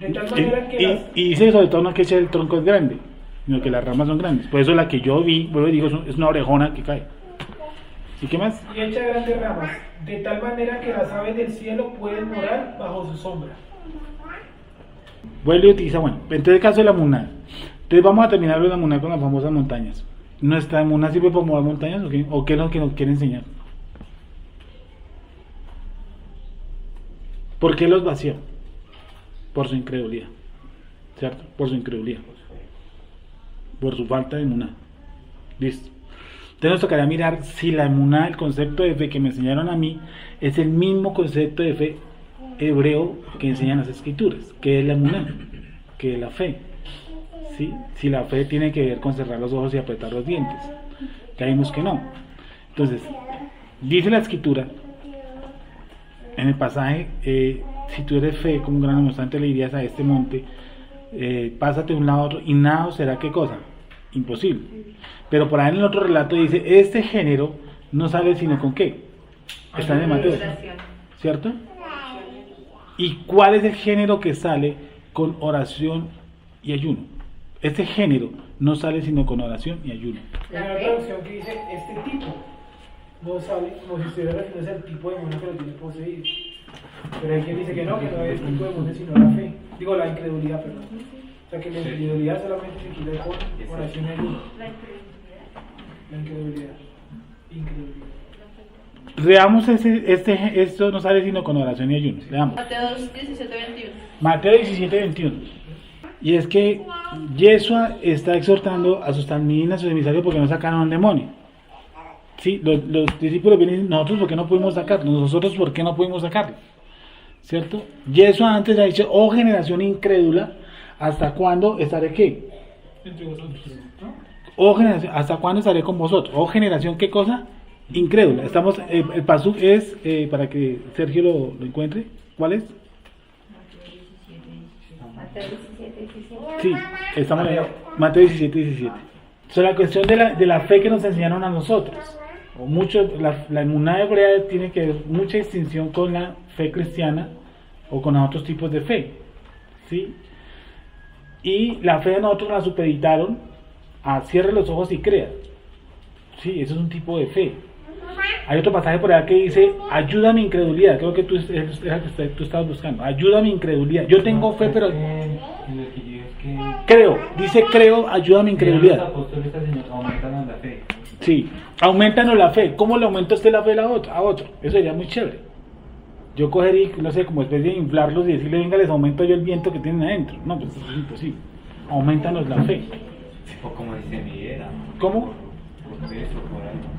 De tal manera que las... Y dice sobre todo no que el tronco es grande, sino que las ramas son grandes. Por eso la que yo vi, vuelvo y digo, es una orejona que cae. ¿Y qué más? Y echa grandes ramas, de tal manera que las aves del cielo pueden morar bajo su sombra. Vuelve y utiliza, bueno, entonces el caso de la Muná. Entonces vamos a terminar de la Muná con las famosas montañas. ¿Nuestra Muná sirve para mover montañas o qué? ¿O qué es lo que nos quiere enseñar? ¿Por qué los vació? Por su incredulidad, ¿cierto? Por su incredulidad. Por su falta de Muná. Listo. Entonces nos tocaría mirar si la emuná, el concepto de fe que me enseñaron a mí, es el mismo concepto de fe hebreo que enseñan las escrituras, que es la emuná, que es la fe. ¿Sí? Si la fe tiene que ver con cerrar los ojos y apretar los dientes. Ya vimos que no. Entonces, dice la escritura en el pasaje, si tú eres fe como un gran demostrante, le dirías a este monte, pásate de un lado a otro, y nada será qué cosa, imposible. Pero por ahí en el otro relato dice, este género no sale sino con qué, está en el Mateo, ¿cierto? ¿Y cuál es el género que sale con oración y ayuno? Este género no sale sino con oración y ayuno. Hay una traducción que dice, este tipo no sale como si estuviera refiriéndose al tipo de demonio que lo tiene poseído. Pero hay quien dice que no es el tipo de demonio sino la fe. Digo, la incredulidad, perdón. O sea que la incredulidad solamente se quita con oración y ayuno. La incredulidad. Veamos esto no sale sino con oración y ayuno. Veamos. Mateo 17:21. Mateo 17:21. Y es que Yeshua está exhortando a sus talmidim, a sus emisarios, porque no sacaron un demonio. Sí, los discípulos vienen y dicen, nosotros por qué no pudimos sacarlo, nosotros por qué no pudimos sacarlo, ¿cierto? Yeshua antes le ha dicho, oh generación incrédula, ¿hasta cuándo estaré qué? Entre vosotros, ¿no? Oh generación, ¿hasta cuándo estaré con vosotros? Oh generación, ¿qué cosa? Incrédula. Estamos, el pasuk es, para que Sergio lo encuentre, ¿cuál es? Mateo 17, 17. Sí, estamos en Mateo 17:17. So, la cuestión de la fe que nos enseñaron a nosotros, o mucho, la emuná hebrea tiene que ver mucha distinción con la fe cristiana o con otros tipos de fe, ¿sí? Y la fe de nosotros la supeditaron a cierre los ojos y crea, ¿sí? Eso es un tipo de fe. Hay otro pasaje por allá que dice, ayuda a mi incredulidad, creo que tú estabas buscando, ayuda a mi incredulidad, yo tengo fe pero creo, dice creo, ayuda a mi incredulidad. Los apóstoles al Señor aumentan la fe. Sí, aumentanos la fe. ¿Cómo le aumenta usted la fe a otro? Eso sería muy chévere. Yo cogería, no sé, como especie de inflarlos y decirle, venga, les aumento yo el viento que tienen adentro. No, pues eso es imposible. Aumentanos la fe. O como si se midiera. ¿Cómo? Por peso, por algo.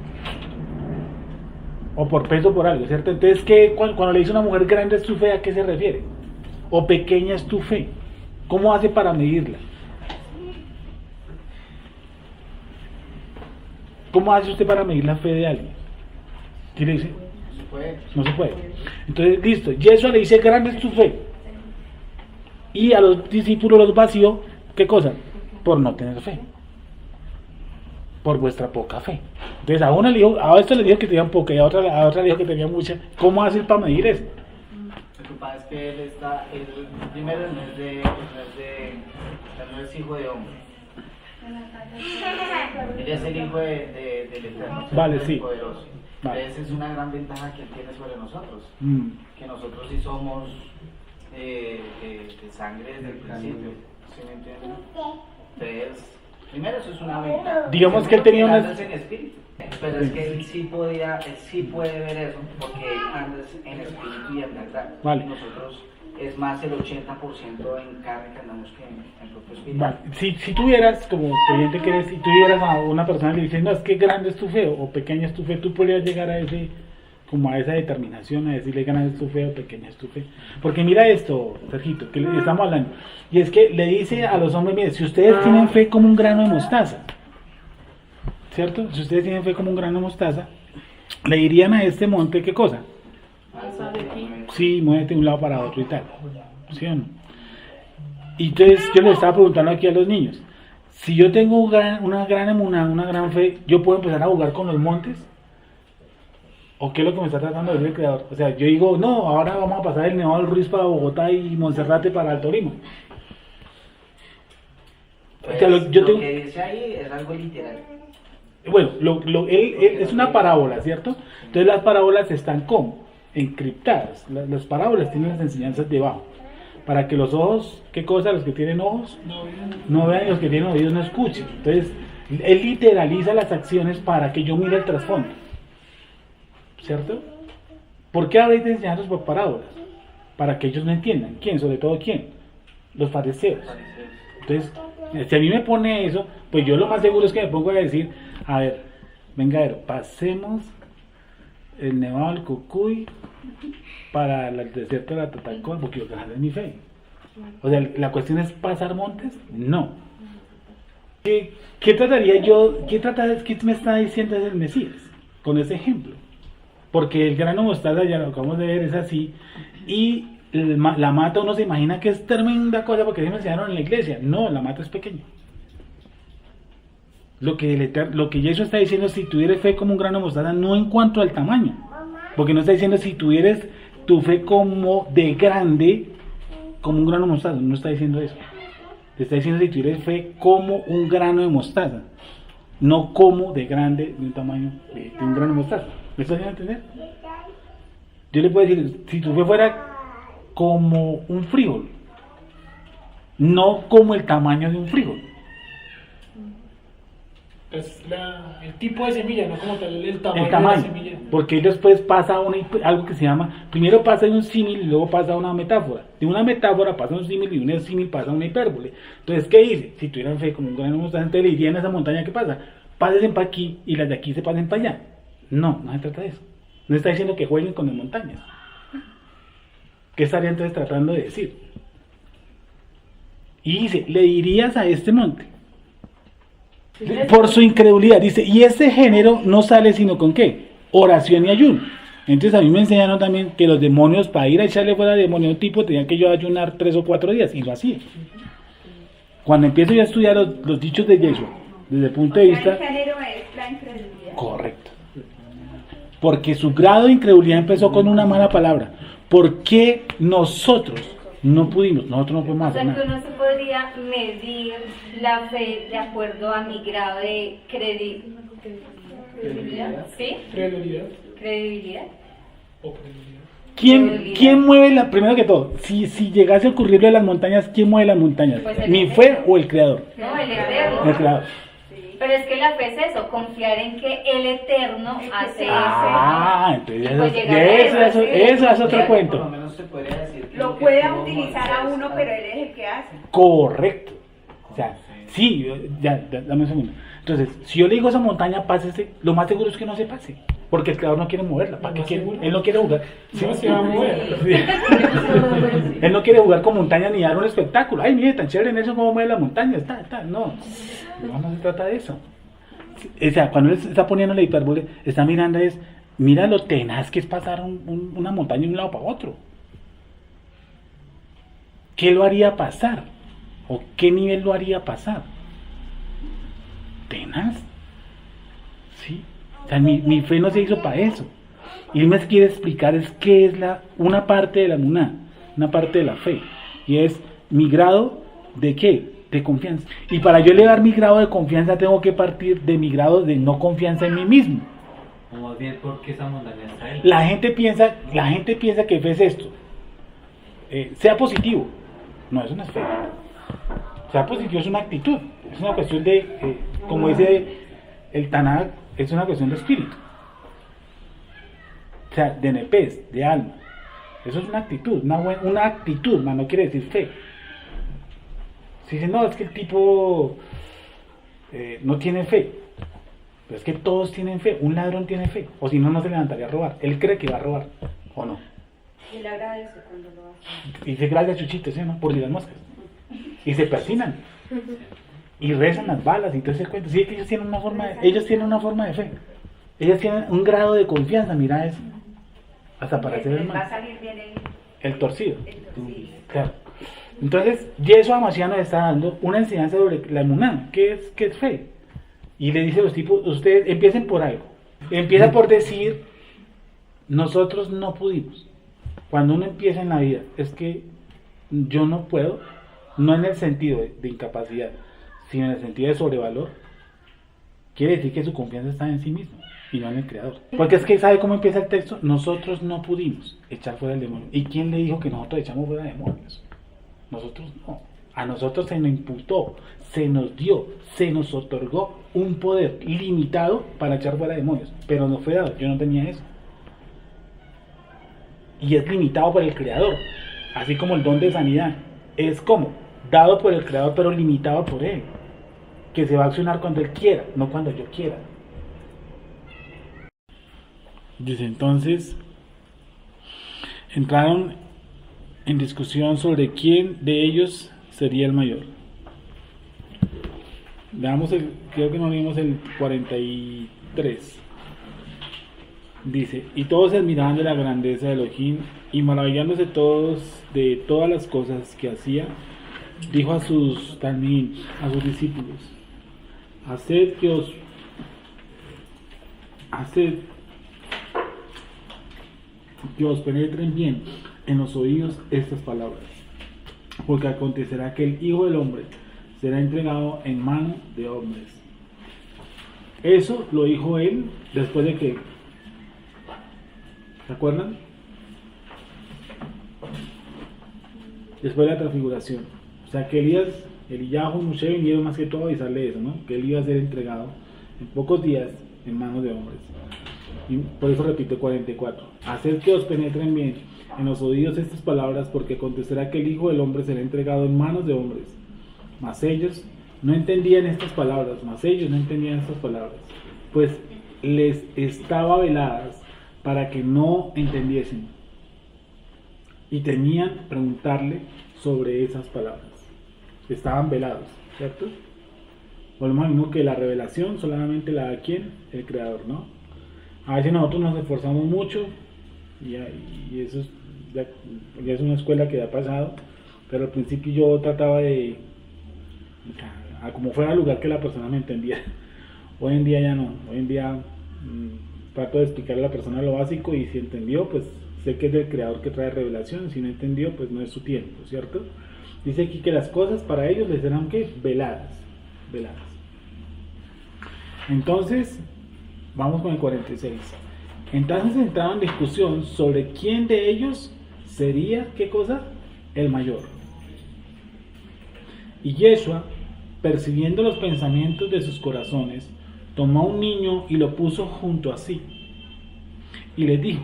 O por peso, por algo, ¿cierto? Entonces, ¿qué, cuando le dice a una mujer grande es tu fe, ¿a qué se refiere? O pequeña es tu fe. ¿Cómo hace para medirla? ¿Cómo hace usted para medir la fe de alguien? ¿Sí le dice? No se puede. Entonces, listo. Yeshua le dice, grande es tu fe. Y a los discípulos los vació, ¿qué cosa? Por no tener fe. Por vuestra poca fe. Entonces, a esto le dijo que tenían poca y a otra le dijo que tenía mucha. ¿Cómo hace para medir eso? Lo que pasa es que él primero no es hijo de hombre. Él es el hijo del Eterno, Vale, sí. poderoso. Vale. Esa es una gran ventaja que él tiene sobre nosotros, que nosotros sí somos de sangre desde el principio, ¿sí me entienden? Entonces, primero eso es una ventaja. Digamos que él tenía una... en espíritu, pero es que él sí puede ver eso, porque él anda en espíritu y en verdad. Vale. Y nosotros es más el 80% en carne que andamos que en propio espíritu. Vale. Si tuvieras, como creyente que eres, si tuvieras a una persona que le dice, no, es que grande es tu fe o pequeña es tu fe, tú podrías llegar a esa determinación, a decirle grande es tu fe o pequeña es tu fe. Porque mira esto, Sergito, que le estamos hablando, y es que le dice a los hombres, mire, si ustedes tienen fe como un grano de mostaza, ¿cierto? Si ustedes tienen fe como un grano de mostaza, le dirían a este monte, ¿qué cosa? Sí, muévete de un lado para otro y tal, ¿sí o no? Y entonces yo les estaba preguntando aquí a los niños, si yo tengo una gran emuná, una gran fe, ¿yo puedo empezar a jugar con los montes? ¿O qué es lo que me está tratando de decir el creador? O sea, yo digo, no, ahora vamos a pasar el Nevado del Ruiz para Bogotá y Monserrate para Alto Lima. Pues, o sea, lo que dice ahí es algo literal. Bueno, él es una parábola, ¿cierto? Entonces las parábolas están ¿cómo? Encriptadas. Las parábolas tienen las enseñanzas debajo. Para que los ojos, ¿qué cosa? Los que tienen ojos no vean y los que tienen oídos no escuchen. Entonces, él literaliza las acciones para que yo mire el trasfondo. ¿Cierto? ¿Por qué habréis de enseñarlos por parábolas? Para que ellos no entiendan. ¿Quién? Sobre todo ¿quién? Los fariseos. Entonces, si a mí me pone eso, pues yo lo más seguro es que me pongo a decir, a ver, venga, a ver, pasemos el Nevado del Cucuy para el desierto de la Tatalcoa, porque yo gané mi fe. O sea, la cuestión es pasar montes, no. ¿Qué trataría yo? ¿Qué me está diciendo el Mesías con ese ejemplo? porque el grano de mostaza, ya lo acabamos de ver, es así, y la mata uno se imagina que es tremenda cosa porque así me enseñaron en la iglesia. No, la mata es pequeña. Lo que Jesús está diciendo es si tuvieres fe como un grano de mostaza, no en cuanto al tamaño, porque no está diciendo si tuvieres tu fe como de grande, como un grano de mostaza, no está diciendo eso. Te está diciendo si tuvieres fe como un grano de mostaza, no como de grande, de un tamaño de un grano de mostaza. ¿Me estás haciendo entender? Yo le puedo decir, si tu fe fuera como un frijol, no como el tamaño de un frijol. Es el tipo de semilla, no como tal el tamaño, El tamaño, de la semilla. porque después pasa algo que se llama, primero pasa de un símil y luego pasa a una metáfora. De una metáfora pasa a un símil y de un símil pasa a una hipérbole. Entonces, ¿qué dice? Si tuvieran fe como un grano de mostaza, entonces le dirían a esa montaña, ¿qué pasa? Pásense para aquí y las de aquí se pasen para allá. No, no se trata de eso. No está diciendo que jueguen con las montañas. ¿Qué estaría entonces tratando de decir? Y dice, le dirías a este monte, por su incredulidad, dice, y ese género no sale sino con ¿qué? Oración y ayuno. Entonces a mí me enseñaron también que los demonios, para ir a echarle fuera demonio tipo, tenían que yo ayunar 3 o 4 días, y lo hacía. Cuando empiezo yo a estudiar los dichos de Yeshua, desde el punto de vista... El género es la incredulidad. Correcto. Porque su grado de incredulidad empezó con una mala palabra. ¿Por qué nosotros no pudimos? Nosotros no podemos O sea hacer que nada. uno se podría medir la fe de acuerdo a mi grado de credibilidad. ¿Sí? Credibilidad Credibilidad. o credibilidad. ¿Quién mueve primero que todo? Si llegase a ocurrirle a las montañas, ¿quién mueve las montañas? Pues el ¿Mi Eterno. fe o el creador? No, el eterno. El creador. Pero es que la fe es eso, confiar en que el eterno hace Entonces pues llegar a eso es otro Por lo cuento. menos se podría decir que Lo que puede tuvo utilizar a Moisés, uno, pero él es el que hace. Correcto. O sea, sí, ya, dame un segundo. Entonces, si yo le digo a esa montaña, pásese, lo más seguro es que no se pase. Porque el creador no quiere moverla. ¿Para qué quiere? Él no quiere jugar. Sí, No se va a mover. sí. Él no quiere jugar con montañas ni dar un espectáculo. Ay, mire, tan chévere en eso como mueve las montañas. No se trata de eso. O sea, cuando él está poniendo la hipérbole, está mirando mira lo tenaz que es pasar una montaña de un lado para otro. ¿Qué lo haría pasar? ¿O qué nivel lo haría pasar? Tenaz. ¿Sí? O sea, mi fe no se hizo para eso. Y él me quiere explicar es qué es una parte de la emuná, una parte de la fe. Y es mi grado de ¿qué? De confianza. Y para yo elevar mi grado de confianza tengo que partir de mi grado de no confianza en mí mismo. O más bien, ¿por qué esa montaña está ahí? La gente piensa que fe es esto. Sea positivo. No, eso no es fe. Sea positivo es una actitud. Es una cuestión de, como dice el Tanakh, es una cuestión de espíritu. O sea, de nepes, de alma. Eso es una actitud, una actitud, no quiere decir fe. Si dicen, no, es que el tipo no tiene fe. Pero es que todos tienen fe. Un ladrón tiene fe. O si no, no se levantaría a robar. Él cree que va a robar. ¿O no? Él agradece cuando lo hace. Y se gracia chuchito, ¿sí o no? Por las moscas. Y se persinan. Y rezan las balas y todo ese cuento. Sí, es que ellos tienen una forma de fe. Ellos tienen un grado de confianza, mira eso. Hasta para hacer el Va a mal. salir bien El torcido. el torcido. Claro. Entonces, Yeshua Hamashiach nos está dando una enseñanza sobre la emuná, que es fe. Y le dice a los tipos, ustedes empiecen por algo. Empieza por decir, nosotros no pudimos. Cuando uno empieza en la vida, es que yo no puedo, no en el sentido de incapacidad, sino en el sentido de sobrevalor. Quiere decir que su confianza está en sí mismo y no en el creador. Porque es que, ¿sabe cómo empieza el texto? Nosotros no pudimos echar fuera el demonio. ¿Y quién le dijo que nosotros echamos fuera demonios? Nosotros no. A nosotros se nos imputó, se nos dio, se nos otorgó un poder limitado para echar fuera demonios. Pero no fue dado, yo no tenía eso. Y es limitado por el creador. Así como el don de sanidad. Es como dado por el creador, pero limitado por él. Que se va a accionar cuando él quiera, no cuando yo quiera. Desde entonces entraron en discusión sobre quién de ellos sería el mayor. Veamos creo que no vimos el 43. Dice, y todos se admiraban de la grandeza de Elohim y maravillándose todos de todas las cosas que hacía, dijo a sus talmín, a sus discípulos, haced que os penetren bien en los oídos estas palabras, porque acontecerá que el Hijo del Hombre será entregado en mano de hombres. Eso lo dijo él después de que, ¿se acuerdan? Después de la transfiguración. O sea que Eliyahu y Moshe vinieron más que todo a avisarle eso, ¿no? Que él iba a ser entregado en pocos días en manos de hombres. Y por eso repito 44. Haced que os penetren bien en los oídos estas palabras, porque acontecerá que el Hijo del Hombre será entregado en manos de hombres. Mas ellos no entendían estas palabras, pues les estaba veladas para que no entendiesen. Y temían preguntarle sobre esas palabras. Estaban velados, ¿cierto? Volvemos al mismo que la revelación solamente la da ¿quién? El Creador, ¿no? A veces nosotros nos esforzamos mucho y eso ya es una escuela que ha pasado, pero al principio yo trataba de, a como fuera el lugar que la persona me entendía. Hoy en día ya no, hoy en día trato de explicarle a la persona lo básico y si entendió, pues sé que es del Creador que trae revelación, si no entendió, pues no es su tiempo, ¿cierto? Dice aquí que las cosas para ellos les serán ¿qué? Veladas. Entonces, vamos con el 46. Entonces entraron en discusión sobre quién de ellos sería, ¿qué cosa? El mayor. Y Yeshua, percibiendo los pensamientos de sus corazones, tomó a un niño y lo puso junto a sí. Y les dijo,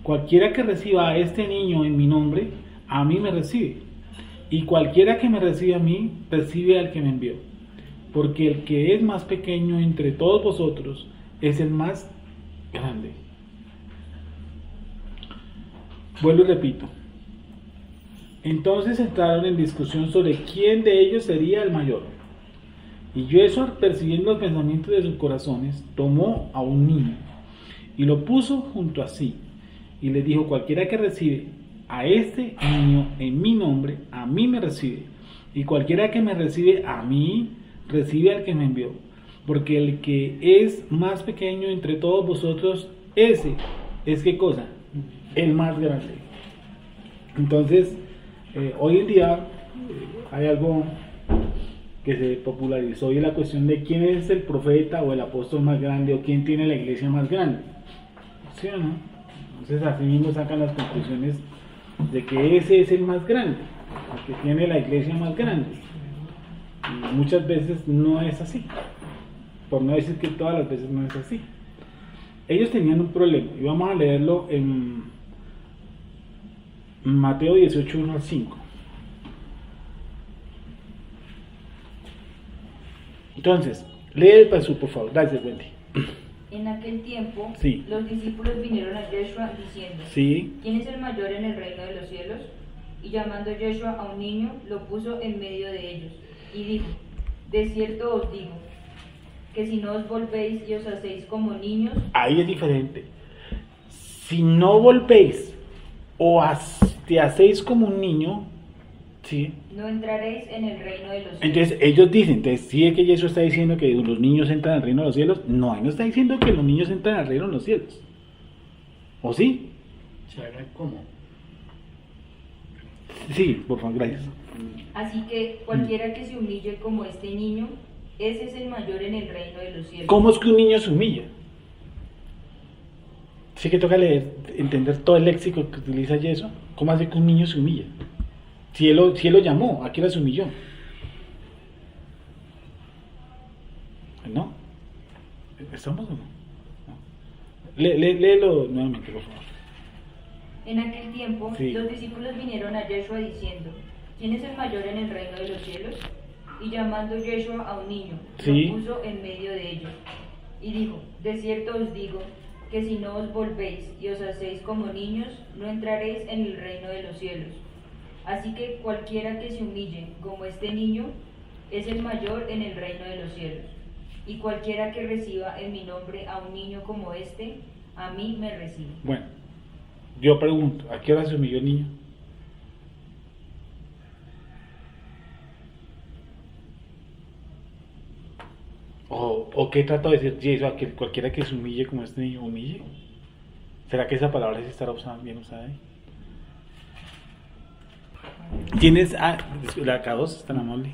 cualquiera que reciba a este niño en mi nombre, a mí me recibe. Y cualquiera que me recibe a mí, recibe al que me envió. Porque el que es más pequeño entre todos vosotros, es el más grande. Vuelvo y repito. Entonces entraron en discusión sobre quién de ellos sería el mayor. Y Yeshua, percibiendo los pensamientos de sus corazones, tomó a un niño y lo puso junto a sí. Y le dijo, cualquiera que recibe a este niño en mi nombre, a mí me recibe. Y cualquiera que me recibe a mí, recibe al que me envió. Porque el que es más pequeño entre todos vosotros, ese es ¿qué cosa? El más grande. Entonces, hoy en día hay algo que se popularizó y es la cuestión de quién es el profeta o el apóstol más grande o quién tiene la iglesia más grande. ¿Sí o no? Entonces así mismo sacan las conclusiones de que ese es el más grande, el que tiene la iglesia más grande. Y muchas veces no es así, por no decir que todas las veces no es así. Ellos tenían un problema y vamos a leerlo en Mateo 18, 1 al 5. Entonces, lee el paso, por favor. Gracias, Wendy. En aquel tiempo, Sí. los discípulos vinieron a Yeshua diciendo, Sí. ¿quién es el mayor en el reino de los cielos? Y llamando Yeshua a un niño, lo puso en medio de ellos, y dijo, de cierto os digo, que si no os volvéis y os hacéis como niños... Ahí es diferente. Si no volvéis o te hacéis como un niño, ¿sí? No entraréis en el reino de los cielos. Entonces ellos dicen, entonces sí es que Jesús está diciendo que los niños entran al reino de los cielos. No, ahí no está diciendo que los niños entran al reino de los cielos. ¿O sí? ¿Se haga cómo? Sí, por favor, gracias. Así que cualquiera que se humille como este niño, ese es el mayor en el reino de los cielos. ¿Cómo es que un niño se humilla? Sí que toca leer, entender todo el léxico que utiliza Jesús. ¿Cómo hace que un niño se humilla? Si él lo llamó, ¿a qué hora se humilló? ¿No? ¿Estamos o no? Léelo nuevamente, por favor. En aquel tiempo, Sí. los discípulos vinieron a Yeshua diciendo, ¿quién es el mayor en el reino de los cielos? Y llamando Yeshua a un niño, Sí. lo puso en medio de ellos. Y dijo, de cierto os digo, que si no os volvéis y os hacéis como niños, no entraréis en el reino de los cielos. Así que cualquiera que se humille como este niño, es el mayor en el reino de los cielos. Y cualquiera que reciba en mi nombre a un niño como este, a mí me recibe. Bueno, yo pregunto, ¿a qué hora se humilló el niño? ¿O qué trato de decir Jesús a que cualquiera que se humille como este niño humille? ¿Será que esa palabra sí estará bien usada ahí? Tienes la K2 es tan amable.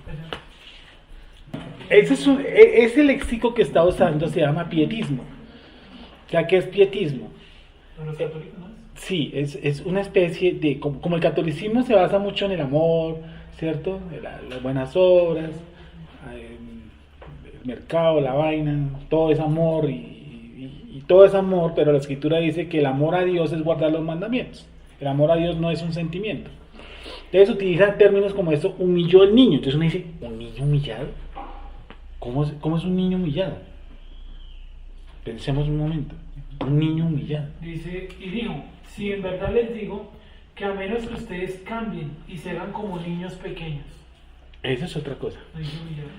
Ese léxico que está usando se llama pietismo. O sea, ¿qué es pietismo? ¿Los católicos, no? Sí, es una especie de, como el catolicismo se basa mucho en el amor, ¿cierto? Las buenas obras, el mercado, la vaina, todo es amor y todo es amor, pero la escritura dice que el amor a Dios es guardar los mandamientos. El amor a Dios no es un sentimiento. Entonces utilizan términos como esto, humilló el niño. Entonces uno dice, ¿un niño humillado? ¿Cómo es un niño humillado? Pensemos un momento. Un niño humillado. Dice, y dijo, si en verdad les digo que a menos que ustedes cambien y se hagan como niños pequeños. Esa es otra cosa. No dice humillado.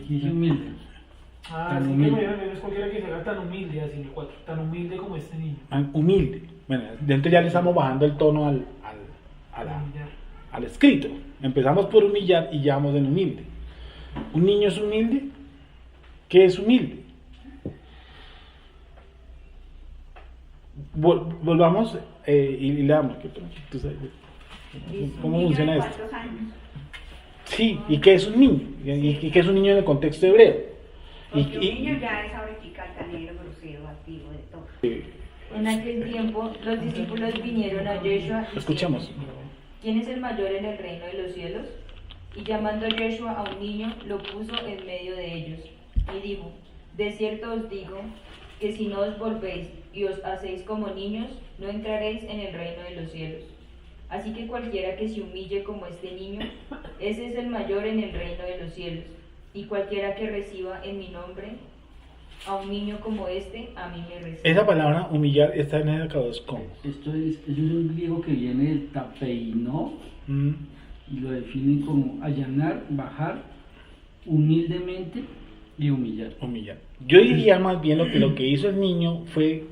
Dice humilde. Así que no es cualquiera que se haga tan humilde, así el 4, tan humilde como este niño. Humilde. Bueno, dentro ya le estamos bajando el tono al escrito. Empezamos por humillar y ya vamos en humilde. ¿Un niño es humilde? ¿Qué es humilde? Volvamos y leamos. ¿Tú sabes cómo funciona esto? Sí, ¿y qué es un niño? ¿Y qué es un niño en el contexto hebreo? Porque un niño ya es ahorita altanero, grosero, activo, de todo. En aquel tiempo, los discípulos vinieron a Yeshua y Escuchamos. ¿quién es el mayor en el reino de los cielos? Y llamando Yeshua a un niño, lo puso en medio de ellos. Y dijo, de cierto os digo, que si no os volvéis y os hacéis como niños, no entraréis en el reino de los cielos. Así que cualquiera que se humille como este niño, ese es el mayor en el reino de los cielos. Y cualquiera que reciba en mi nombre a un niño como este, a mí me recibe. Esa palabra humillar está en el K2 ¿cómo? Eso es un griego que viene del tapeinó y lo definen como allanar, bajar, humildemente y humillar. Humillar. Yo diría más bien lo que hizo el niño fue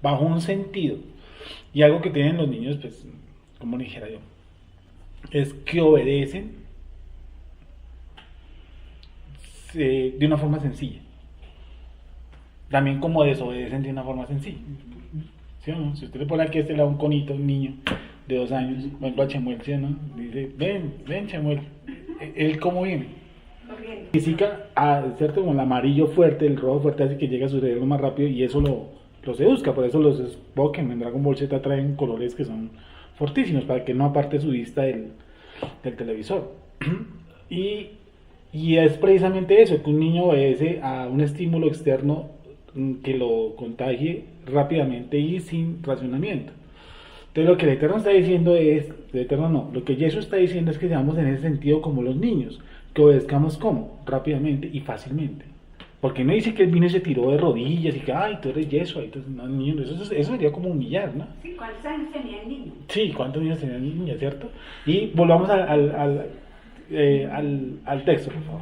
bajo un sentido y algo que tienen los niños, pues, como le dijera yo, es que obedecen de una forma sencilla. También como desobedecen de una forma sencilla. ¿Sí o no? Si usted le pone aquí a este lado un conito, un niño de 2 años, por ejemplo a Chemuel, ¿sí o no? Dice, ven Chemuel. ¿Él cómo viene? Física, ¿cierto? Como el amarillo fuerte, el rojo fuerte hace que llegue a su cerebro más rápido y eso lo seduzca. Por eso los Pokémon en Dragon Ball Z traen colores que son fortísimos para que no aparte su vista del televisor. Y es precisamente eso, que un niño obedece a un estímulo externo que lo contagie rápidamente y sin racionamiento. Entonces lo que el Eterno está diciendo es, lo que Jesús está diciendo es que seamos en ese sentido como los niños, que obedezcamos como, rápidamente y fácilmente. Porque no dice que él vino y se tiró de rodillas y que, ay, tú eres Jesús, entonces, no, niño, eso sería como humillar, ¿no? Sí, ¿cuántos años tenía el niño? Sí, ¿cuántos niños tenía el niño, cierto? Y volvamos al texto, por favor.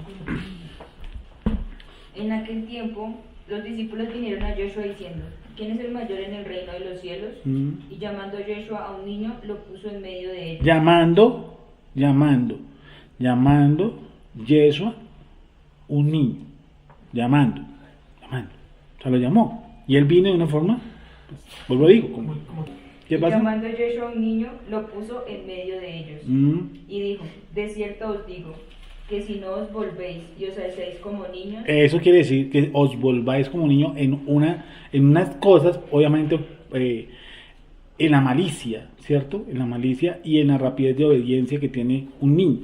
En aquel tiempo, los discípulos vinieron a Yeshua diciendo, ¿quién es el mayor en el reino de los cielos? Y llamando Yeshua a un niño, lo puso en medio de ellos. Llamando Yeshua un niño. Llamando. O sea, lo llamó. Y él vino de una forma, pues, vuelvo a digo, como... ¿Qué pasa? Llamando Yeshua a un niño, lo puso en medio de ellos. Y dijo, de cierto os digo, que si no os volvéis y os hacéis como niños... Eso quiere decir que os volváis como niños en unas cosas, obviamente, en la malicia, ¿cierto? En la malicia y en la rapidez de obediencia que tiene un niño.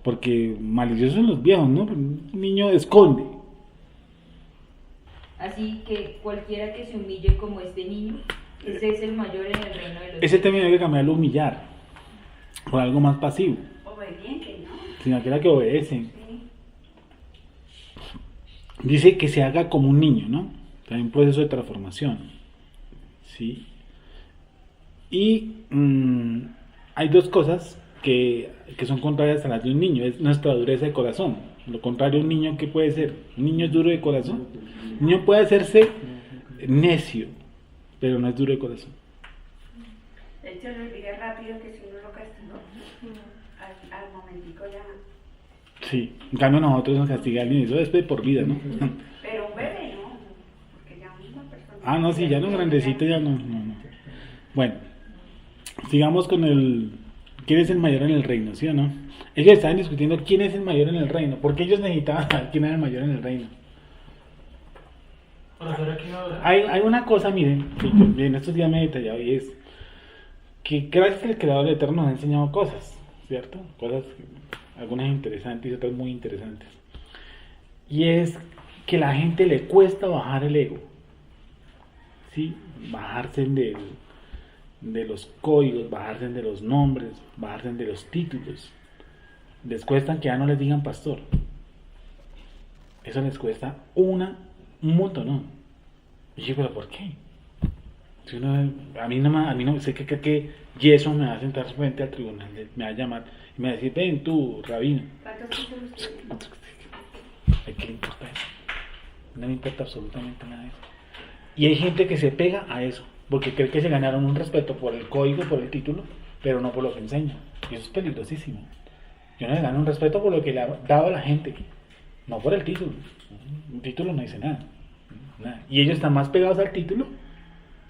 Porque maliciosos son los viejos, ¿no? Un niño esconde. Así que cualquiera que se humille como este niño, ese es el mayor en el reino de los cielos. Ese término hay que cambiarlo, humillar, por algo más pasivo. Obediente, ¿no? Sino aquella que obedece. Sí. Dice que se haga como un niño, ¿no? Hay un proceso de transformación. ¿Sí? Y hay dos cosas que son contrarias a las de un niño. Es nuestra dureza de corazón. Lo contrario, un niño, ¿qué puede ser? Un niño es duro de corazón. Un niño puede hacerse necio, pero no es duro de corazón. De hecho, lo olvida rápido que si uno lo castigó, al momentico ya. Sí, en cambio nosotros nos castigan y eso después por vida, ¿no? Pero un bebé no, porque ya una persona. Ah, no, sí, ya no grandecito, ya no. Bueno, sigamos con el... ¿Quién es el mayor en el reino? ¿Sí o no? Ellos estaban discutiendo quién es el mayor en el reino, porque ellos necesitaban saber quién era el mayor en el reino. Hay una cosa, miren, que en estos días me he detallado y es que gracias al Creador Eterno nos ha enseñado cosas, ¿cierto? Cosas, algunas interesantes y otras muy interesantes. Y es que a la gente le cuesta bajar el ego, ¿sí? Bajarse de los códigos, bajarse de los nombres, bajarse de los títulos. Les cuesta que ya no les digan pastor. Eso les cuesta un montón, ¿no? Y yo, ¿pero por qué? Si uno, a mí no sé que Yeso me va a sentar frente al tribunal, me va a llamar y me va a decir, ven tú, rabino. ¿A qué le importa eso? No me importa absolutamente nada de eso. Y hay gente que se pega a eso, porque cree que se ganaron un respeto por el código, por el título, pero no por lo que enseña. Y eso es peligrosísimo. Yo no le gano un respeto por lo que le ha dado a la gente, no por el título. Un título no dice nada. Y ellos están más pegados al título,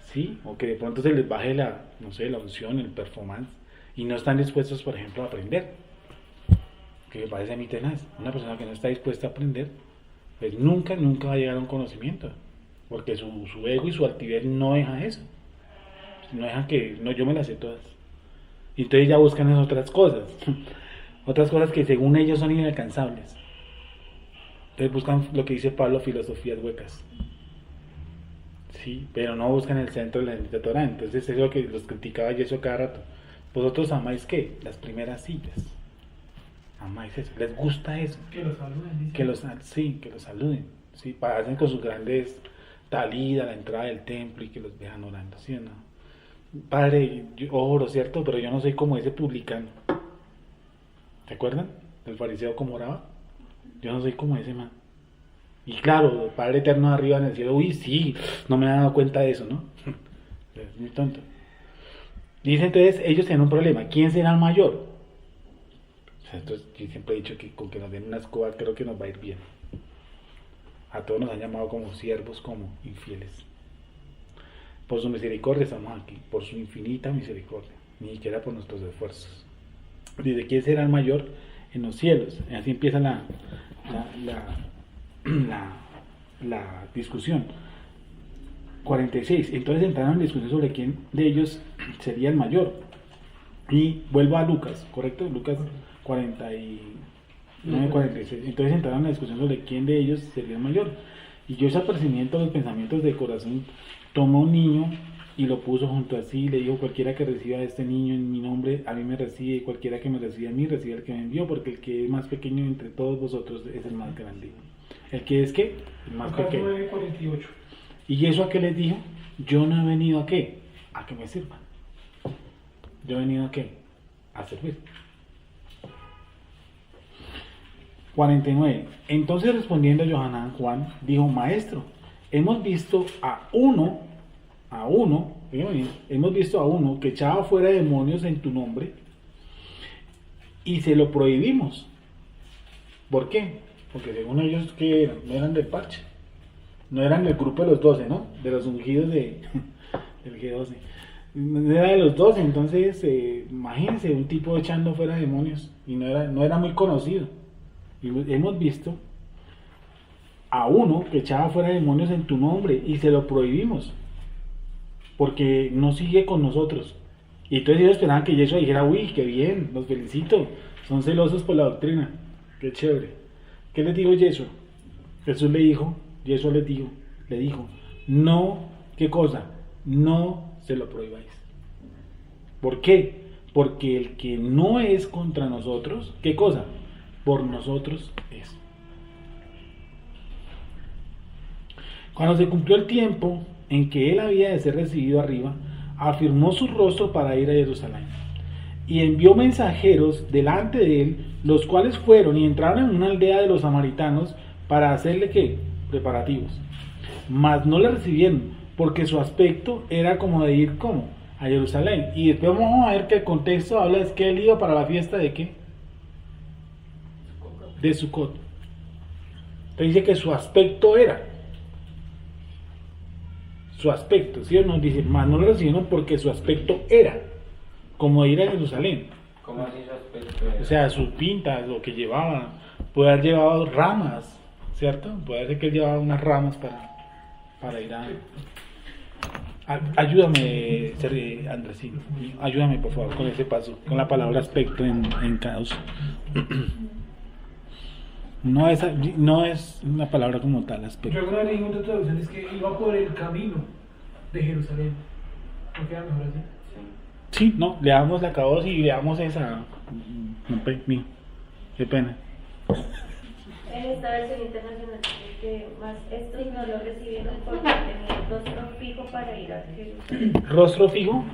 ¿sí? O que de pronto se les baje la unción, el performance, y no están dispuestos, por ejemplo, a aprender. Que me parece a mí tenaz. Una persona que no está dispuesta a aprender, pues nunca va a llegar a un conocimiento, porque su ego y su altivez no deja eso. No dejan que, no, yo me las sé todas. Y entonces ya buscan esas otras cosas. Otras cosas que según ellos son inalcanzables. Entonces buscan lo que dice Pablo, filosofías huecas. Sí, pero no buscan el centro de la bendita Torah. Entonces es lo que los criticaba Yeso cada rato. ¿Vosotros amáis qué? Las primeras sillas. Amáis eso. ¿Les gusta eso? Que los saluden. Que los saluden. Sí, hacen con sus grandes talida a la entrada del templo y que los vean orando. ¿Sí o no? Padre, yo oro, ¿cierto? Pero yo no soy como ese publicano. ¿Se acuerdan? Del fariseo como oraba. Yo no soy como ese man. Y claro, Padre Eterno arriba en el cielo, uy, sí, no me he dado cuenta de eso, ¿no? Es muy tonto. Dice entonces, ellos tienen un problema. ¿Quién será el mayor? O sea, entonces, yo siempre he dicho que con que nos den una escoba creo que nos va a ir bien. A todos nos han llamado como siervos, como infieles. Por su misericordia estamos aquí, por su infinita misericordia, ni siquiera por nuestros esfuerzos. Dice, ¿quién será el mayor en los cielos? Y así empieza la discusión. 46. Entonces entraron en discusión sobre quién de ellos sería el mayor. Y vuelvo a Lucas, ¿correcto? Lucas 49, 46. Entonces entraron en la discusión sobre quién de ellos sería el mayor. Y yo, ese apercibimiento de los pensamientos de corazón, tomó un niño y lo puso junto a sí, y le dijo, cualquiera que reciba a este niño en mi nombre, a mí me recibe, y cualquiera que me reciba a mí, recibe al que me envió, porque el que es más pequeño entre todos vosotros es el más grande. ¿El que es qué? El más pequeño. 48. ¿Y eso a qué les dijo? Yo no he venido a qué? A que me sirvan. Yo he venido a qué? A servir. 49. Entonces respondiendo Yohanan, Juan dijo, maestro, hemos visto a uno que echaba fuera demonios en tu nombre y se lo prohibimos. ¿Por qué? Porque según ellos que no eran del parche, no eran del grupo de los 12, ¿no? De los ungidos del G12. No era de los 12, entonces imagínense un tipo echando fuera demonios y no era muy conocido. Y hemos visto a uno que echaba fuera demonios en tu nombre y se lo prohibimos porque no sigue con nosotros. Y entonces ellos esperaban que Yeshua dijera, uy, qué bien, los felicito, son celosos por la doctrina, qué chévere. ¿Qué les dijo Yeshua? Jesús le dijo, Yeshua le dijo, no, ¿qué cosa? No se lo prohibáis. ¿Por qué? Porque el que no es contra nosotros, ¿qué cosa? Por nosotros es. Cuando se cumplió el tiempo en que él había de ser recibido arriba, afirmó su rostro para ir a Jerusalén y envió mensajeros delante de él los cuales fueron y entraron en una aldea de los samaritanos para hacerle ¿qué? Preparativos. Mas no le recibieron, porque su aspecto era como de ir ¿cómo? A Jerusalén. Y después vamos a ver que el contexto habla es que él iba para la fiesta de ¿qué? De Sucot. Te dice que su aspecto era. Su aspecto, ¿sí o no? Dice, mas no le recibieron porque su aspecto era como de ir a Jerusalén. ¿Cómo así su aspecto? O sea, sus pintas, lo que llevaba, puede haber llevado ramas, ¿cierto? Puede ser que él llevaba unas ramas para ir a... Ayúdame, Andresín, ayúdame por favor con ese paso, con la palabra aspecto en caos. No es una palabra como tal, aspecto. Yo alguna vez leí en otra traducción es que iba por el camino de Jerusalén. ¿No queda mejor así? Sí, no, leamos la caos y leamos esa. Mío, qué pena. En esta versión internacional dice que más estos no lo recibieron porque tenían rostro fijo para ir a Jerusalén. ¿Rostro fijo?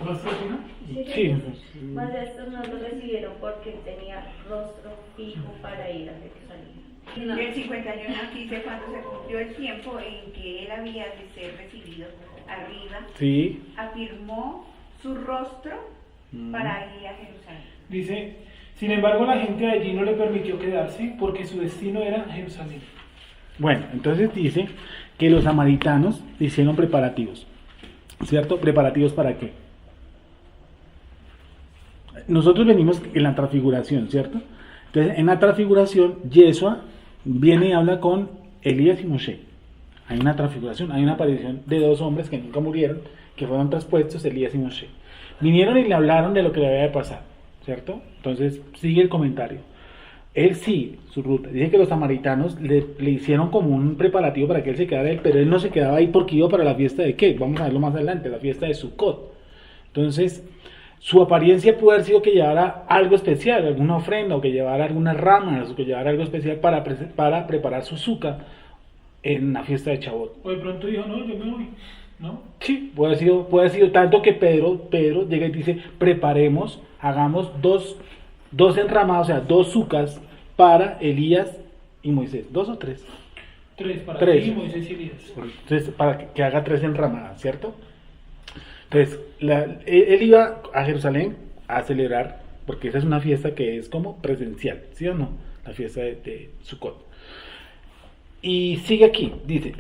¿Rostro fijo? Sí. Más estos no lo recibieron porque tenía rostro fijo para ir a Jerusalén. El 51 aquí dice cuando se cumplió el tiempo en que él había de ser recibido arriba, Sí. afirmó su rostro para ir a Jerusalén. Dice, sin embargo la gente de allí no le permitió quedarse porque su destino era Jerusalén. Bueno, entonces dice que los samaritanos hicieron preparativos, ¿cierto? ¿Preparativos para qué? Nosotros venimos en la transfiguración, ¿cierto? Entonces, en la transfiguración, Yeshua viene y habla con Elías y Moshe. Hay una transfiguración, hay una aparición de dos hombres que nunca murieron, que fueron traspuestos, Elías y Moshe. Vinieron y le hablaron de lo que le había de pasar, ¿cierto? Entonces, sigue el comentario. Él sí, su ruta. Dice que los samaritanos le hicieron como un preparativo para que él se quedara ahí, pero él no se quedaba ahí porque iba para la fiesta de ¿qué? Vamos a verlo más adelante, la fiesta de Sukkot. Entonces, su apariencia pudo haber sido que llevara algo especial, alguna ofrenda, o que llevara algunas ramas, o que llevara algo especial para preparar su azúcar en la fiesta de Chabot. O de pronto dijo, no, yo me voy, ¿no? Sí, puede haber sido tanto que Pedro llega y dice, preparemos, hagamos dos enramadas, o sea, dos sucas para Elías y Moisés. ¿2 o 3? 3 para Tres. ti, Moisés y Elías. Entonces, para que haga 3 enramadas, ¿cierto? Entonces, él iba a Jerusalén a celebrar, porque esa es una fiesta que es como presencial, ¿sí o no? La fiesta de Sukkot. Y sigue aquí, dice,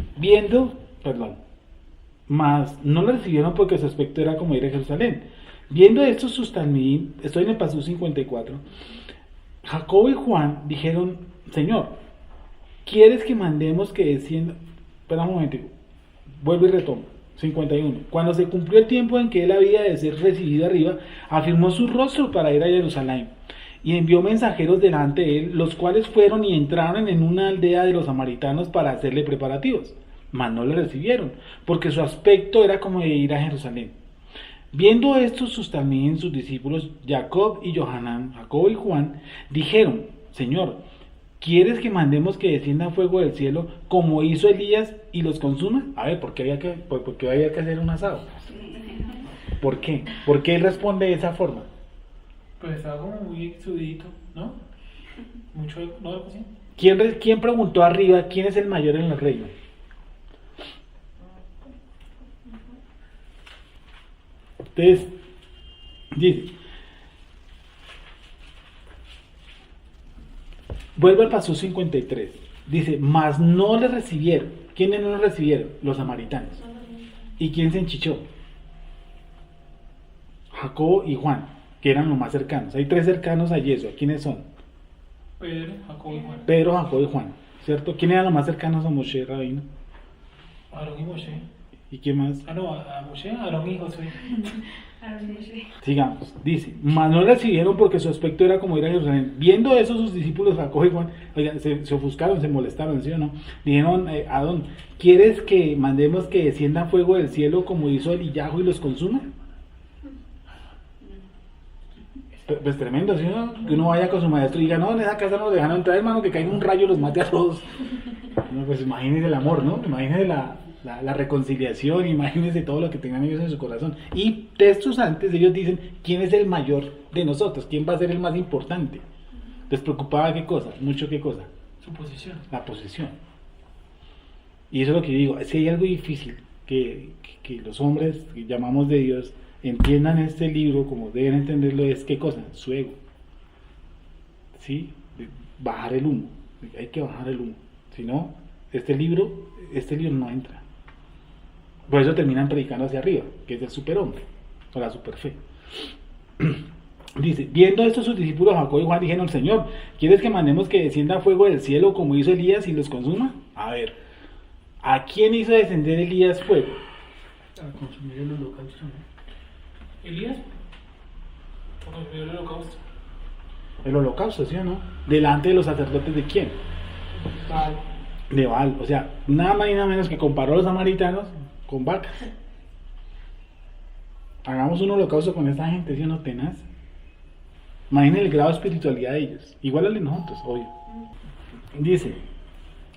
mas no lo recibieron porque su aspecto era como ir a Jerusalén. Viendo esto sus talmidim, estoy en el paso 54, Jacobo y Juan dijeron, Señor, ¿quieres que mandemos que descienda? Espera un momento, vuelvo y retomo. 51. Cuando se cumplió el tiempo en que él había de ser recibido arriba, afirmó su rostro para ir a Jerusalén y envió mensajeros delante de él, los cuales fueron y entraron en una aldea de los samaritanos para hacerle preparativos, mas no le recibieron, porque su aspecto era como de ir a Jerusalén. Viendo esto también sus discípulos Jacob y Johanán, Jacobo y Juan, dijeron, Señor, ¿quieres que mandemos que descienda fuego del cielo como hizo Elías y los consuma? A ver, ¿por qué había que hacer un asado? ¿Por qué? ¿Por qué él responde de esa forma? Pues estaba como muy exudito, ¿no? Mucho, ¿no? Algo así. ¿Quién preguntó arriba quién es el mayor en el reino? Entonces, dice, vuelve al paso 53. Dice, mas no le recibieron. ¿Quiénes no lo recibieron? Los samaritanos. ¿Y quién se enchichó? Jacobo y Juan, que eran los más cercanos. Hay 3 cercanos a Yeshua. ¿Quiénes son? Pedro, Jacobo y Juan. Pedro, Jacobo y Juan, ¿cierto? ¿Quiénes eran los más cercanos a Moshe, Rabino? Aarón y Moshe. ¿Y quién más? No, a Moshe, Aarón y Josué. Sigamos, dice, mas no le recibieron porque su aspecto era como ir a Jerusalén. Viendo eso, sus discípulos Jacobo y Juan, oigan, se ofuscaron, se molestaron, ¿sí o no? Dijeron, Adón, ¿quieres que mandemos que descienda fuego del cielo como hizo Eliyahu y los consuma? Pues tremendo, ¿sí o no? Que uno vaya con su maestro y diga, no, en esa casa no nos dejaron entrar, hermano, que caiga un rayo y los mate a todos. No, pues imagínense el amor, ¿no? Imagínense la reconciliación, imagínense todo lo que tengan ellos en su corazón. Y textos antes ellos dicen, ¿quién es el mayor de nosotros? ¿Quién va a ser el más importante? ¿Les preocupaba qué cosa? Mucho qué cosa. Su posición. La posesión. Y eso es lo que digo, si hay algo difícil que los hombres que llamamos de Dios entiendan este libro como deben entenderlo, es qué cosa, su ego. ¿Sí? Bajar el humo, hay que bajar el humo, si no, este libro no entra. Por eso terminan predicando hacia arriba, que es el superhombre, o la superfe. Dice, viendo esto sus discípulos Jacob y Juan dijeron, Señor, ¿quieres que mandemos que descienda fuego del cielo como hizo Elías y los consuma? A ver, ¿a quién hizo descender Elías fuego? A consumir el holocausto, ¿no? ¿Elías? ¿O consumir el holocausto? El holocausto, ¿sí o no? Delante de los sacerdotes de quién? Baal. De Baal, o sea, nada más y nada menos que comparó a los samaritanos con vacas. Hagamos un holocausto con esta gente, ¿sí o no? Tenaz. Imaginen el grado de espiritualidad de ellos, igual al de nosotros, obvio. Dice,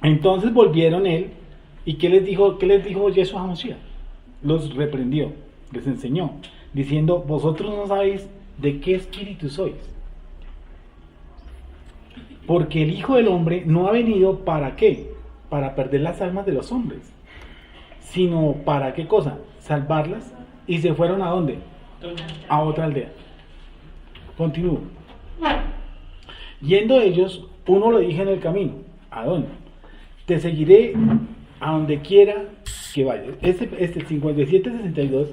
entonces volvieron él, ¿y qué les dijo Jesús a Mosías? Los reprendió, les enseñó, diciendo, vosotros no sabéis de qué espíritu sois, porque el Hijo del Hombre no ha venido ¿para qué? Para perder las almas de los hombres, sino ¿para qué cosa? Salvarlas. Y se fueron ¿a dónde? A otra aldea. Continúo. Yendo ellos, uno le dijo en el camino, ¿a dónde? Te seguiré a donde quiera que vayas. Este 57-62.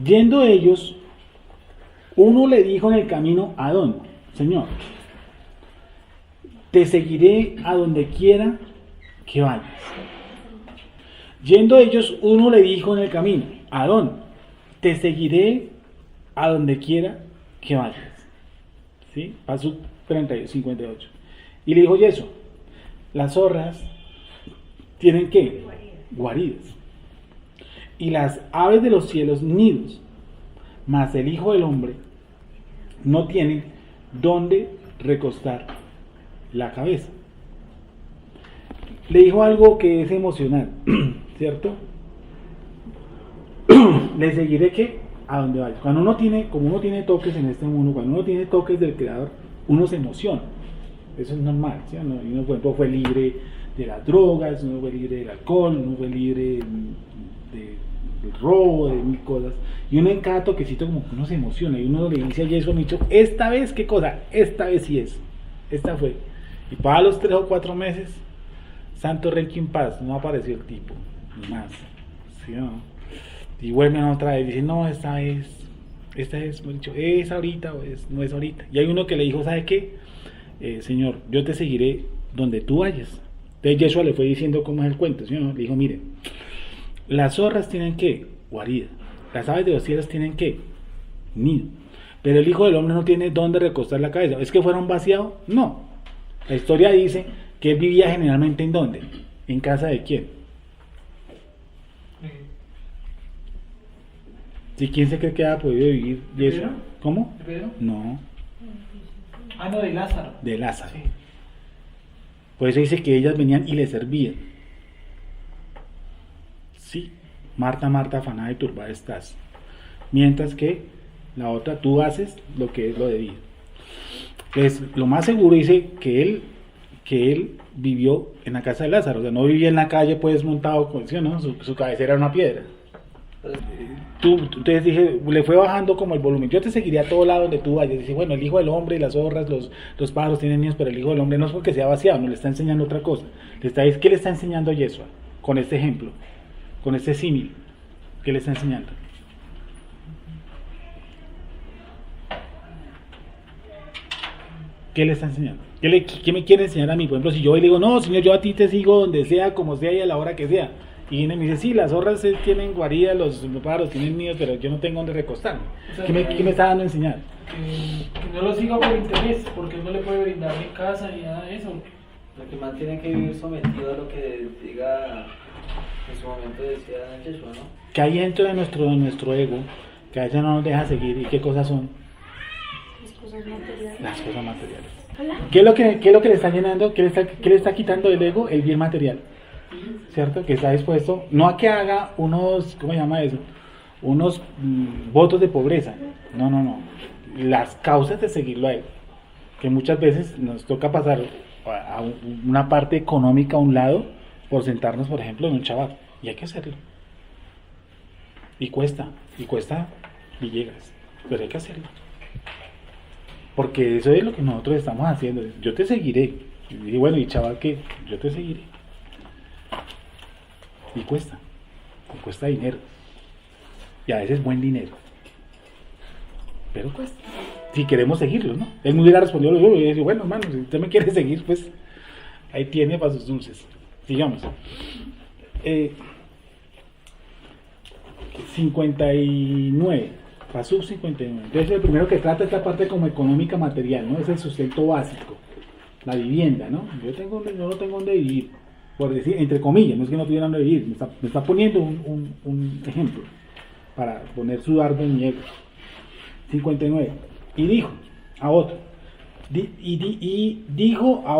Yendo ellos, uno le dijo en el camino, ¿a dónde? Señor, te seguiré a donde quiera que vayas. Yendo ellos, uno le dijo en el camino, ¿a dónde? Te seguiré a donde quiera que vayas. ¿Sí? Paso 58. Y le dijo Jesús, las zorras tienen ¿qué? Guaridas. Y las aves de los cielos nidos. Mas el Hijo del Hombre no tiene dónde recostar la cabeza. Le dijo algo que es emocional, ¿cierto? Le seguiré que a donde vaya. Cuando uno tiene, como uno tiene toques en este mundo, cuando uno tiene toques del Creador, uno se emociona. Eso es normal, ¿sí? Uno, por ejemplo, fue libre de las drogas, uno fue libre del alcohol, uno fue libre del robo, de mil cosas. Y uno en cada toquecito como que uno se emociona. Y uno le dice a Jesús, me dicho, esta vez, ¿qué cosa? Esta vez sí es. Esta fue. Y para los 3 o 4 meses, Santo Requiem Paz, no apareció el tipo, ni más. ¿Sí, no? Y vuelven otra vez, dicen, no, esta es, me dicho, ¿es ahorita o no es ahorita? Y hay uno que le dijo, ¿sabe qué? Señor, yo te seguiré donde tú vayas. Entonces Yeshua le fue diciendo cómo es el cuento, ¿sí o no? Le dijo, mire, las zorras tienen ¿qué? Guarida. Las aves de los cielos tienen ¿qué? Nido. Pero el Hijo del Hombre no tiene dónde recostar la cabeza. ¿Es que fueron vaciados? No. La historia dice que él vivía generalmente ¿en dónde? ¿En casa de quién? ¿Sí? ¿Quién se cree que ha podido vivir Yeshua? ¿Cómo? ¿De Pedro? No. Ah, no, de Lázaro. De Lázaro. Sí. Por eso dice que ellas venían y le servían. Sí. Marta, Marta, afanada y turbada estás. Mientras que la otra, tú haces lo que es lo debido. Entonces, lo más seguro dice que él vivió en la casa de Lázaro. O sea, no vivía en la calle pues montado con, ¿sí, no? Su cabecera era una piedra. Entonces dije, le fue bajando como el volumen. Yo te seguiría a todo lado donde tú vayas. Dice, bueno, el Hijo del Hombre y las zorras, los pájaros tienen niños, pero el Hijo del Hombre no es porque sea vaciado, no le está enseñando otra cosa. ¿Qué le está enseñando a Yeshua? Con este ejemplo, con este símil. ¿Qué le está enseñando? ¿Qué le está enseñando? ¿Qué me quiere enseñar a mí? Por ejemplo, si yo voy y le digo, no, Señor, yo a ti te sigo donde sea, como sea y a la hora que sea. Y viene y me dice, sí, las zorras tienen guarida, los pájaros tienen nidos, pero yo no tengo donde recostarme. O sea, ¿Qué me está dando a enseñar? Que no lo siga por interés, porque no le puede brindar ni casa ni nada de eso. Lo que más tiene que vivir sometido a lo que diga en su momento decía Jesús, ¿no? Que hay dentro de nuestro ego, que a ella no nos deja seguir. ¿Y qué cosas son? Las cosas materiales. Las cosas materiales. ¿Qué es lo que le está llenando? ¿Qué le está quitando del ego? El bien material. ¿cierto? Que está dispuesto, no a que haga unos, ¿cómo se llama eso? Unos votos de pobreza. No. Las causas de seguirlo a él. Que muchas veces nos toca pasar a una parte económica a un lado por sentarnos, por ejemplo, en un Shabbat. Y hay que hacerlo. Y cuesta Villegas. Pero hay que hacerlo. Porque eso es lo que nosotros estamos haciendo. Yo te seguiré. Y bueno, y chaval, que yo te seguiré. Y cuesta dinero. Y a veces buen dinero. Pero cuesta. Si queremos seguirlo, ¿no? Él me hubiera respondido, y dice, bueno, hermano, si usted me quiere seguir, pues ahí tiene para sus dulces. Sigamos. 59. Pasuk 59. Entonces el primero que trata esta parte como económica material, ¿no? Es el sustento básico. La vivienda, ¿no? Yo no tengo donde vivir. Por decir, entre comillas, no es que no tuviera donde vivir. Me está poniendo un ejemplo para poner su dardo en mi ego. 59. Y dijo a otro. Y dijo a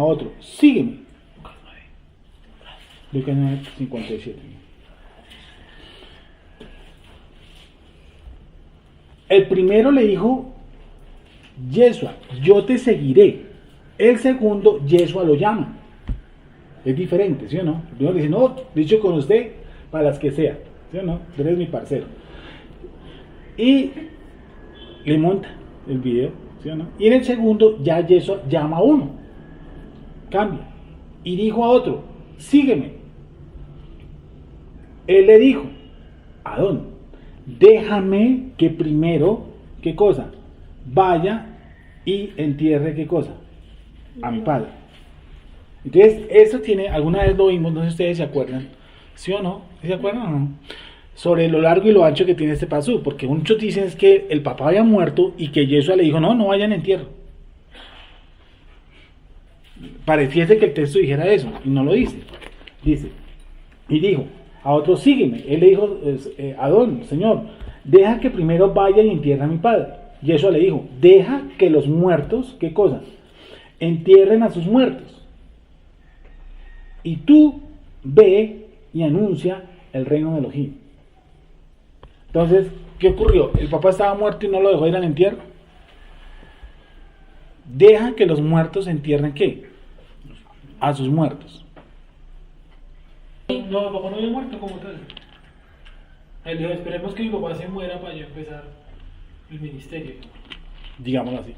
otro, sígueme. Lucas 9, 57. El primero le dijo Yeshua, yo te seguiré. El segundo, Yeshua lo llama. Es diferente, ¿sí o no? El primero le dice, no, dicho con usted, para las que sea, ¿sí o no? Tú eres mi parcero. Y le monta el video, ¿sí o no? Y en el segundo, ya Yeshua llama a uno. Cambia. Y dijo a otro, sígueme. Él le dijo, Adón, déjame que primero, ¿qué cosa? Vaya y entierre, ¿qué cosa? A mi padre. Entonces, eso tiene, alguna vez lo vimos, no sé si ustedes se acuerdan, ¿sí o no? ¿Sí se acuerdan o no? Sobre lo largo y lo ancho que tiene este pasú, porque muchos dicen es que el papá había muerto y que Yeshua le dijo, no vayan a entierro. Pareciese que el texto dijera eso, y no lo dice. Dice, y dijo a otro, sígueme. Él le dijo, Adón, Señor, deja que primero vaya y entierre a mi padre. Yeshua le dijo, deja que los muertos, ¿qué cosa? Entierren a sus muertos. Y tú ve y anuncia el reino de Elohim. Entonces, ¿qué ocurrió? El papá estaba muerto y no lo dejó ir al entierro. Deja que los muertos entierren, ¿qué? A sus muertos. No, el papá no había muerto como tal. Él dijo, esperemos que mi papá se muera para yo empezar el ministerio. Digámoslo así.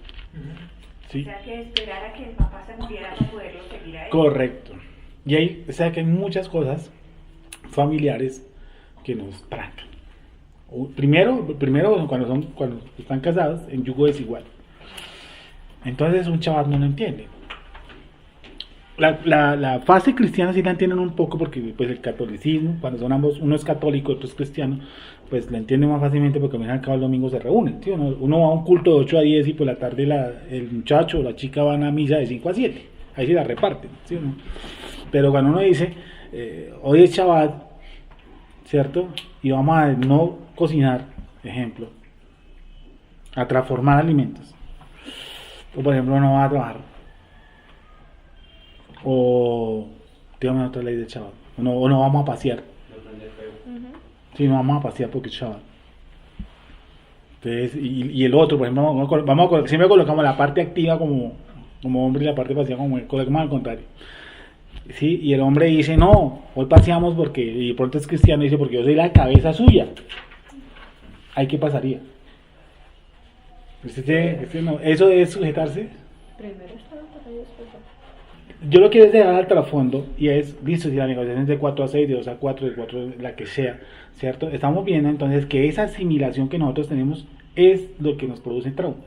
¿Sí? O sea, que esperar a que el papá se muriera para poderlo seguir a él. Correcto. Y ahí, o sea, que hay muchas cosas familiares que nos trancan. Primero cuando están casados, en yugo desigual. Entonces un chaval no lo entiende. La fase cristiana sí la entienden un poco porque pues el catolicismo, cuando son ambos, uno es católico, otro es cristiano, pues la entienden más fácilmente porque al final cada domingo se reúnen, ¿sí? Uno va a un culto de 8 a 10 y por la tarde el muchacho o la chica van a misa de 5 a 7, ahí se la reparten, ¿sí o no? Pero cuando uno dice, hoy es Shabbat, ¿cierto? Y vamos a no cocinar, ejemplo, a transformar alimentos, o por ejemplo no va a trabajar, o dígame otra ley del Shabbat, o no vamos a pasear. Sí, no vamos a pasear porque es Shabbat. Entonces, y el otro, por ejemplo, siempre colocamos la parte activa como hombre y la parte pasiva como colocamos al contrario. Sí, y el hombre dice, no, hoy paseamos porque, y de pronto es cristiano, dice, porque yo soy la cabeza suya. ¿Ahí qué pasaría? No. ¿Eso debe sujetarse? Primero estaba para ellos, después. Yo lo quiero llevar al trasfondo y es, listo, si la negociación es de 4 a 6, de 2 a 4, de 4 la que sea, ¿cierto? Estamos viendo entonces que esa asimilación que nosotros tenemos es lo que nos produce traumas.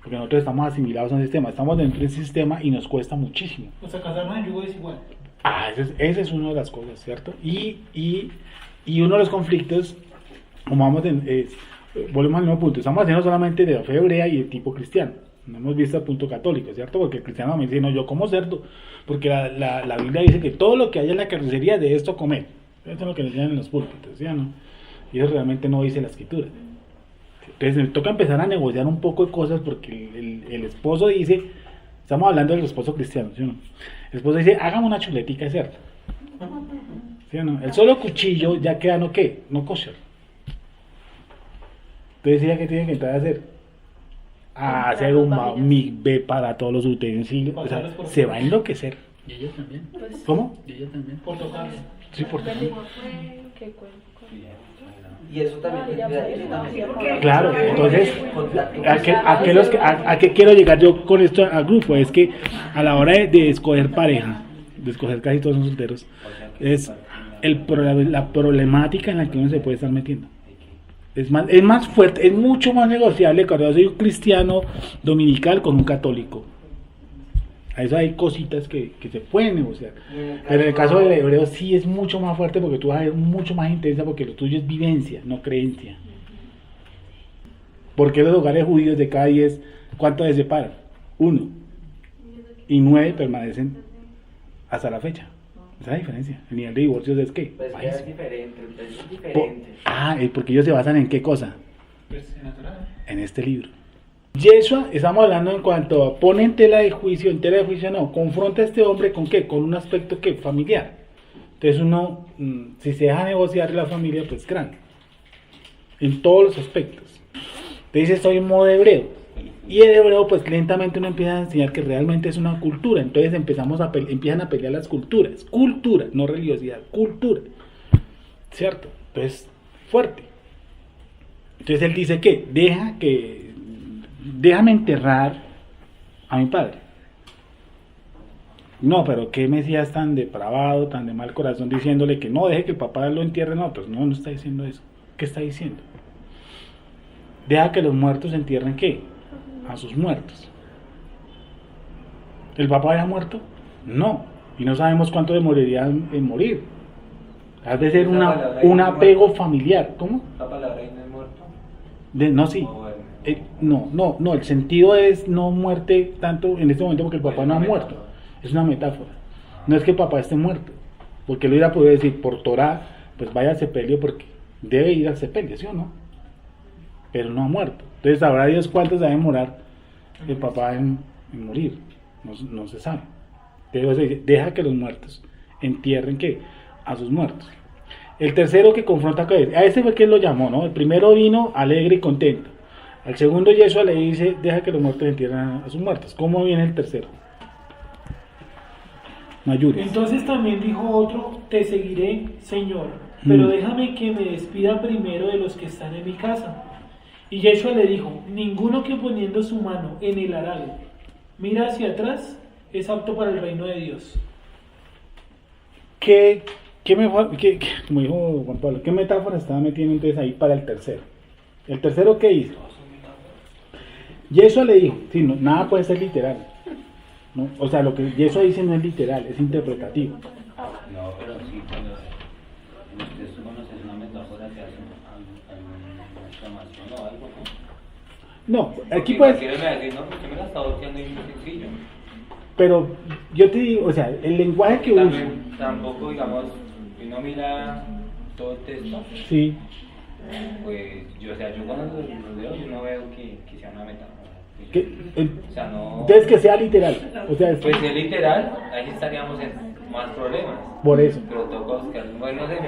Porque nosotros estamos asimilados a un sistema, estamos dentro de ese sistema y nos cuesta muchísimo. O sea, casarnos en yugo desigual. Esa es una de las cosas, ¿cierto? Y uno de los conflictos, como vamos volvemos al mismo punto, estamos haciendo solamente de la fe hebrea y de tipo cristiano. No hemos visto el punto católico, ¿cierto? Porque el cristiano me dice, no, yo como cerdo, porque la Biblia dice que todo lo que hay en la carnicería de esto comer. Eso es lo que le enseñan en los púlpitos, ¿sí o no? Y eso realmente no dice la escritura. Entonces me toca empezar a negociar un poco de cosas porque el esposo dice, Estamos hablando del esposo cristiano, ¿sí o no? El esposo dice, hágame una chuletica de cerdo. ¿Sí o no? El solo cuchillo ya queda, ¿no qué? No kosher. Entonces ella, ¿qué tiene que entrar a hacer? A hacer un migbe para todos los utensilios. O sea, se va a enloquecer. Y ella también. ¿Cómo? Y ella también. Por tocar. Sí, por tocar. Y eso también. Claro, entonces, ¿a qué quiero llegar yo con esto al grupo? Es que a la hora de escoger pareja, de escoger, casi todos son solteros, es la problemática en la que uno se puede estar metiendo. Es más fuerte, es mucho más negociable cuando yo soy un cristiano dominical con un católico. A eso hay cositas que se pueden negociar. Pero en el caso del hebreo sí es mucho más fuerte porque tú vas a ver mucho más intensa porque lo tuyo es vivencia, no creencia. Porque los hogares judíos de cada 10, ¿cuántos se separan? 1. Y 9 permanecen hasta la fecha. Esa es la diferencia. El nivel de divorcios es ¿qué? Pues que es diferente, es diferente. Porque ellos se basan en ¿qué cosa? Pues natural. En este libro. Yeshua, estamos hablando en cuanto a pone en tela de juicio no, confronta a este hombre con ¿qué? Con un aspecto ¿qué? Familiar. Entonces uno, si se deja negociar la familia, pues grande. En todos los aspectos. Te dice, soy en modo hebreo. Y el hebreo, pues lentamente uno empieza a enseñar que realmente es una cultura. Entonces empiezan a pelear las culturas. Cultura, no religiosidad, cultura. ¿Cierto? Entonces, fuerte. Entonces él dice que déjame enterrar a mi padre. No, pero qué Mesías tan depravado, tan de mal corazón, diciéndole que no, deje que el papá lo entierre. No, pues no está diciendo eso. ¿Qué está diciendo? Deja que los muertos entierren ¿qué? A sus muertos. ¿El papá ya muerto? No. Y no sabemos cuánto demoraría en morir. Tal vez ser un apego familiar. ¿Cómo? ¿La palabra ahí no es muerto? No, sí. No, el sentido es no muerte tanto en este momento porque el papá no ha muerto. Es una metáfora. No es que el papá esté muerto. Porque él hubiera podido decir por Torah, pues vaya al sepelio porque debe ir al sepelio, ¿sí o no? Pero no ha muerto. Entonces sabrá Dios cuánto se va a demorar el papá en morir. No se sabe. Entonces deja que los muertos entierren ¿qué? A sus muertos. El tercero que confronta a ese fue quien lo llamó, ¿no? El primero vino alegre y contento. Al segundo Yeshua le dice, deja que los muertos entierren a sus muertos. ¿Cómo viene el tercero? Mayuri. Entonces también dijo otro, te seguiré, Señor, pero déjame que me despida primero de los que están en mi casa. Y Yeshua le dijo, ninguno que poniendo su mano en el arado mira hacia atrás es apto para el reino de Dios. Como dijo Juan Pablo, ¿qué metáfora estaba metiendo entonces ahí para el tercero? ¿El tercero qué hizo? Yeshua le dijo, sí, no, nada puede ser literal, ¿no? O sea, lo que Yeshua dice no es literal, es interpretativo. No, pero sí, cuando usted conoce una metáfora que hace una exclamación o algo, ¿no? No, aquí puedes... Quiero decir, no, porque me la está volteando y muy sencillo. Pero yo te digo, o sea, el lenguaje que usa... Tampoco, digamos, uno mira todo el texto. Sí. Pues, yo cuando lo leo, yo no veo que sea una metáfora. O sea, no... Entonces que sea literal. O sea, pues si es literal, ahí estaríamos en más problemas. Por eso. Pero toca buscar, bueno, no sé,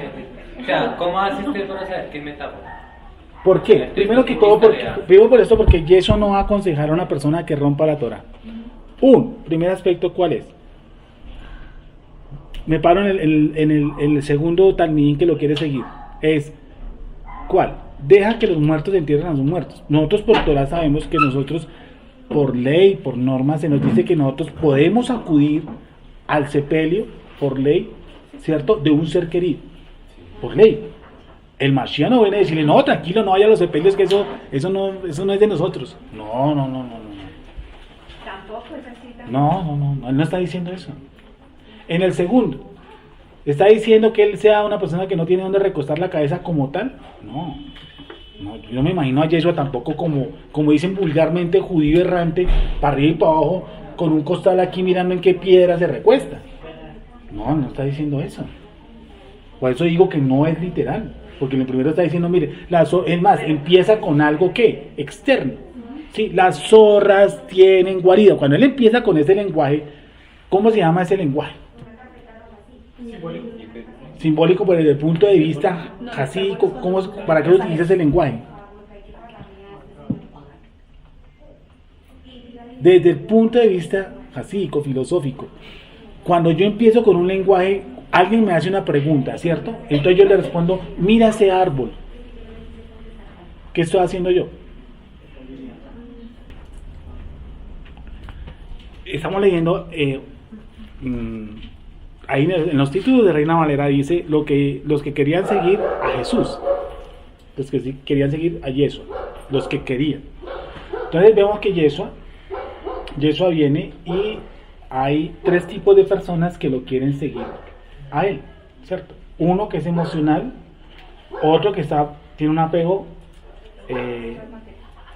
o sea, ¿cómo hace usted para saber qué es metáfora? ¿Por qué? Primero que todo, primero por esto, porque Yeshua no va a aconsejar a una persona que rompa la Torah. Primer aspecto, ¿cuál es? Me paro en el segundo talmidín que lo quiere seguir. Es, ¿cuál? Deja que los muertos entierren a sus muertos. Nosotros por Torah sabemos que nosotros, por ley, por norma, se nos dice que nosotros podemos acudir al sepelio, por ley, ¿cierto? De un ser querido. Por ley. El Mashiach no viene a decirle, no, tranquilo, no vaya a los sepelios, que eso no es de nosotros. No. Tampoco es así. No, él no está diciendo eso. En el segundo, ¿está diciendo que él sea una persona que no tiene donde recostar la cabeza como tal? No, yo no me imagino a Yeshua tampoco como dicen vulgarmente, judío errante, para arriba y para abajo, con un costal aquí mirando en qué piedra se recuesta. No está diciendo eso. Por eso digo que no es literal, porque en el primero está diciendo, mire, es más, empieza con algo que externo. Sí, las zorras tienen guarida. Cuando él empieza con ese lenguaje, ¿cómo se llama ese lenguaje? Simbólico, pero desde el punto de vista jasídico, ¿para qué utiliza ese lenguaje? Desde el punto de vista jasídico, filosófico. Cuando yo empiezo con un lenguaje, alguien me hace una pregunta, ¿cierto? Entonces yo le respondo, mira ese árbol. ¿Qué estoy haciendo yo? Estamos leyendo, ahí en los títulos de Reina Valera dice los que querían seguir a Jesús, los que querían seguir a Yeshua, los que querían. Entonces vemos que Yeshua viene y hay tres tipos de personas que lo quieren seguir a él, ¿cierto? Uno que es emocional, otro que tiene un apego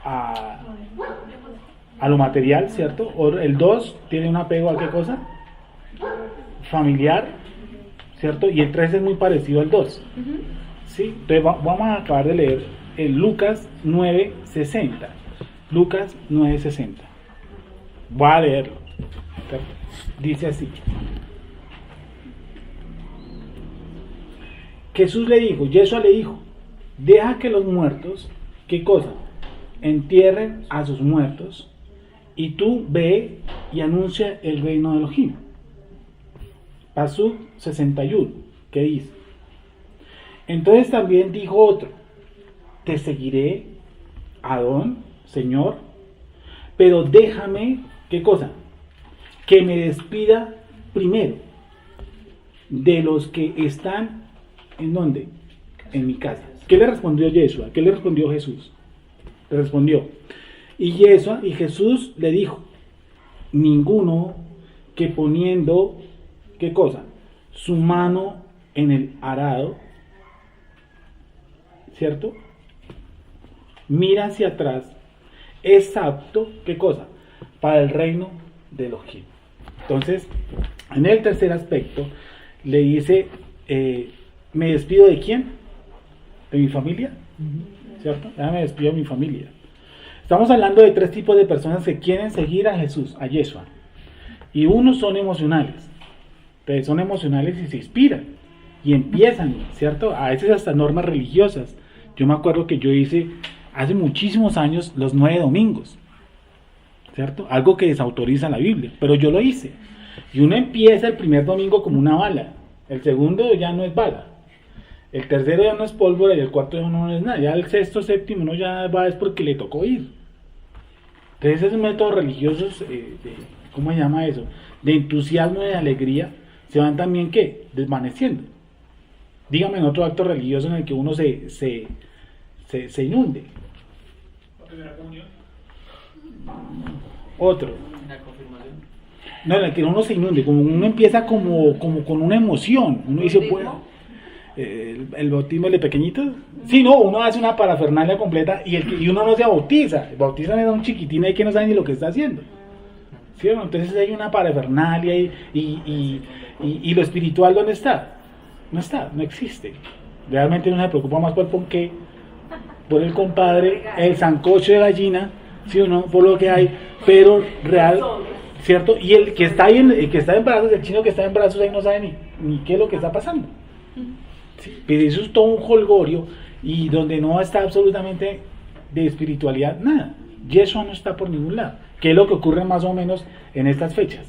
a lo material, ¿cierto? El 2 tiene un apego a ¿qué cosa? Familiar, ¿cierto? Y el 3 es muy parecido al 2. ¿Sí? Entonces vamos a acabar de leer en Lucas 9:60. Lucas 9:60. Voy a leerlo. ¿Cierto? Dice así. Yeshua le dijo, deja que los muertos, ¿qué cosa? Entierren a sus muertos, y tú ve y anuncia el reino de Elohim. Pasuk 61, ¿qué dice? Entonces también dijo otro, te seguiré, Adón, Señor, pero déjame, ¿qué cosa? Que me despida primero de los que están, ¿en dónde? En mi casa. ¿Qué le respondió Yeshua? ¿Qué le respondió Jesús? Le respondió, y Jesús le dijo, ninguno que poniendo, ¿qué cosa? Su mano en el arado, ¿cierto? Mira hacia atrás, es apto, ¿qué cosa? Para el reino de Elohim. Entonces, en el tercer aspecto, le dice, ¿me despido de quién? ¿De mi familia? ¿Cierto? Ya me despido de mi familia. Estamos hablando de tres tipos de personas que quieren seguir a Jesús, a Yeshua. Y unos son emocionales. Entonces son emocionales y se inspiran. Y empiezan, ¿cierto? A veces hasta normas religiosas. Yo me acuerdo que yo hice hace muchísimos años los 9 domingos. ¿Cierto? Algo que desautoriza la Biblia. Pero yo lo hice. Y uno empieza el primer domingo como una bala. El segundo ya no es bala. El tercero ya no es pólvora y el cuarto ya no es nada. Ya el sexto, séptimo, uno ya va es porque le tocó ir. Entonces esos métodos religiosos, ¿cómo se llama eso? De entusiasmo y de alegría, se van también, ¿qué? Desvaneciendo. Dígame en otro acto religioso en el que uno se inunde. ¿La primera comunión? Otro. ¿La confirmación? No, en el que uno se inunde, como uno empieza como con una emoción. Uno dice, bueno... el bautismo de pequeñitos. Sí, no, uno hace una parafernalia completa y uno no se bautiza. El bautizan a un chiquitín ahí que no sabe ni lo que está haciendo. ¿Sí? Entonces hay una parafernalia y lo espiritual, ¿dónde está? No está, no existe. Realmente uno se preocupa más por el ponqué, por el compadre, el sancocho de gallina, ¿sí o no? Por lo que hay, pero real, ¿cierto? Y el que está ahí, el que está en brazos, el chino que está en brazos ahí no sabe ni qué es lo que está pasando. Sí, pero eso es todo un jolgorio y donde no está absolutamente de espiritualidad nada. Yeshua no está por ningún lado. ¿Qué es lo que ocurre más o menos en estas fechas?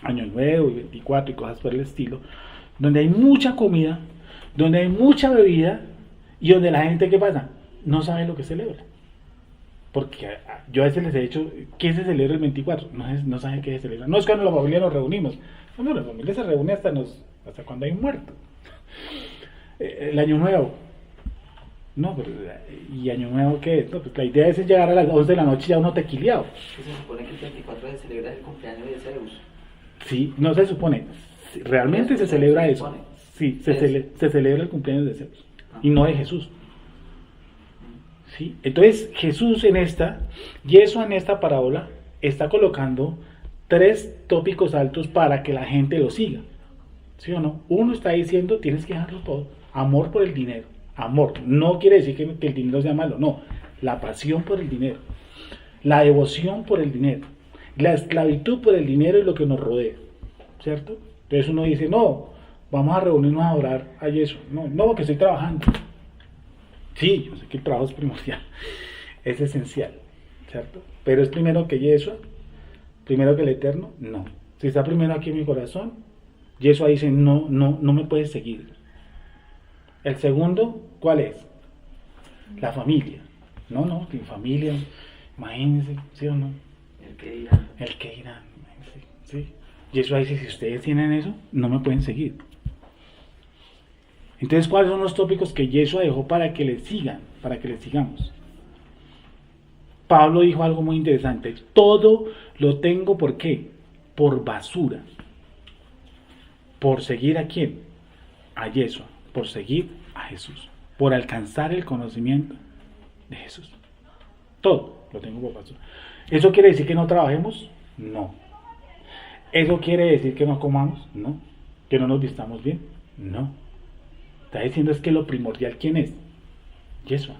Año Nuevo y 24 y cosas por el estilo, donde hay mucha comida, donde hay mucha bebida y donde la gente, ¿qué pasa? No sabe lo que celebra. Porque yo a veces les he dicho, ¿qué se celebra el 24? No saben qué se celebra. No es cuando la familia nos reunimos. No, la familia se reúne hasta cuando hay un muerto. El Año Nuevo. No, pero ¿y Año Nuevo qué es? No, pues la idea es llegar a las 11 de la noche ya uno tequileado. Se supone que el 24 se celebra el cumpleaños de Zeus. Sí, no se supone. Realmente se celebra eso. Sí, se celebra el cumpleaños de Zeus. Y no de Jesús. ¿Sí? Entonces Jesús Yeshua en esta parábola está colocando tres tópicos altos para que la gente lo siga. ¿Sí o no? Uno está diciendo, tienes que dejarlo todo. Amor por el dinero. Amor. No quiere decir que el dinero sea malo. No. La pasión por el dinero. la devoción por el dinero, la esclavitud por el dinero y lo que nos rodea, ¿cierto? Entonces uno dice, no, vamos a reunirnos a orar a Yeshua. No, porque estoy trabajando. Sí, yo sé que el trabajo es primordial, es esencial, ¿cierto? Pero es primero que Yeshua, primero que el Eterno, no. Si está primero aquí en mi corazón, Yeshua dice, no me puedes seguir. El segundo, ¿cuál es? La familia. No, mi familia, imagínense, ¿sí o no? El que dirán. El que dirán, ¿sí? Yeshua dice, si ustedes tienen eso, no me pueden seguir. Entonces, ¿cuáles son los tópicos que Yeshua dejó para que le sigan, para que le sigamos? Pablo dijo algo muy interesante, todo lo tengo, ¿por qué? Por basura. ¿Por seguir a quién? A Yeshua, por seguir a Jesús, por alcanzar el conocimiento de Jesús. Todo lo tengo por basura. ¿Eso quiere decir que no trabajemos? No. ¿Eso quiere decir que no comamos? No. ¿Que no nos vistamos bien? No. Está diciendo es que lo primordial, ¿quién es? Yeshua,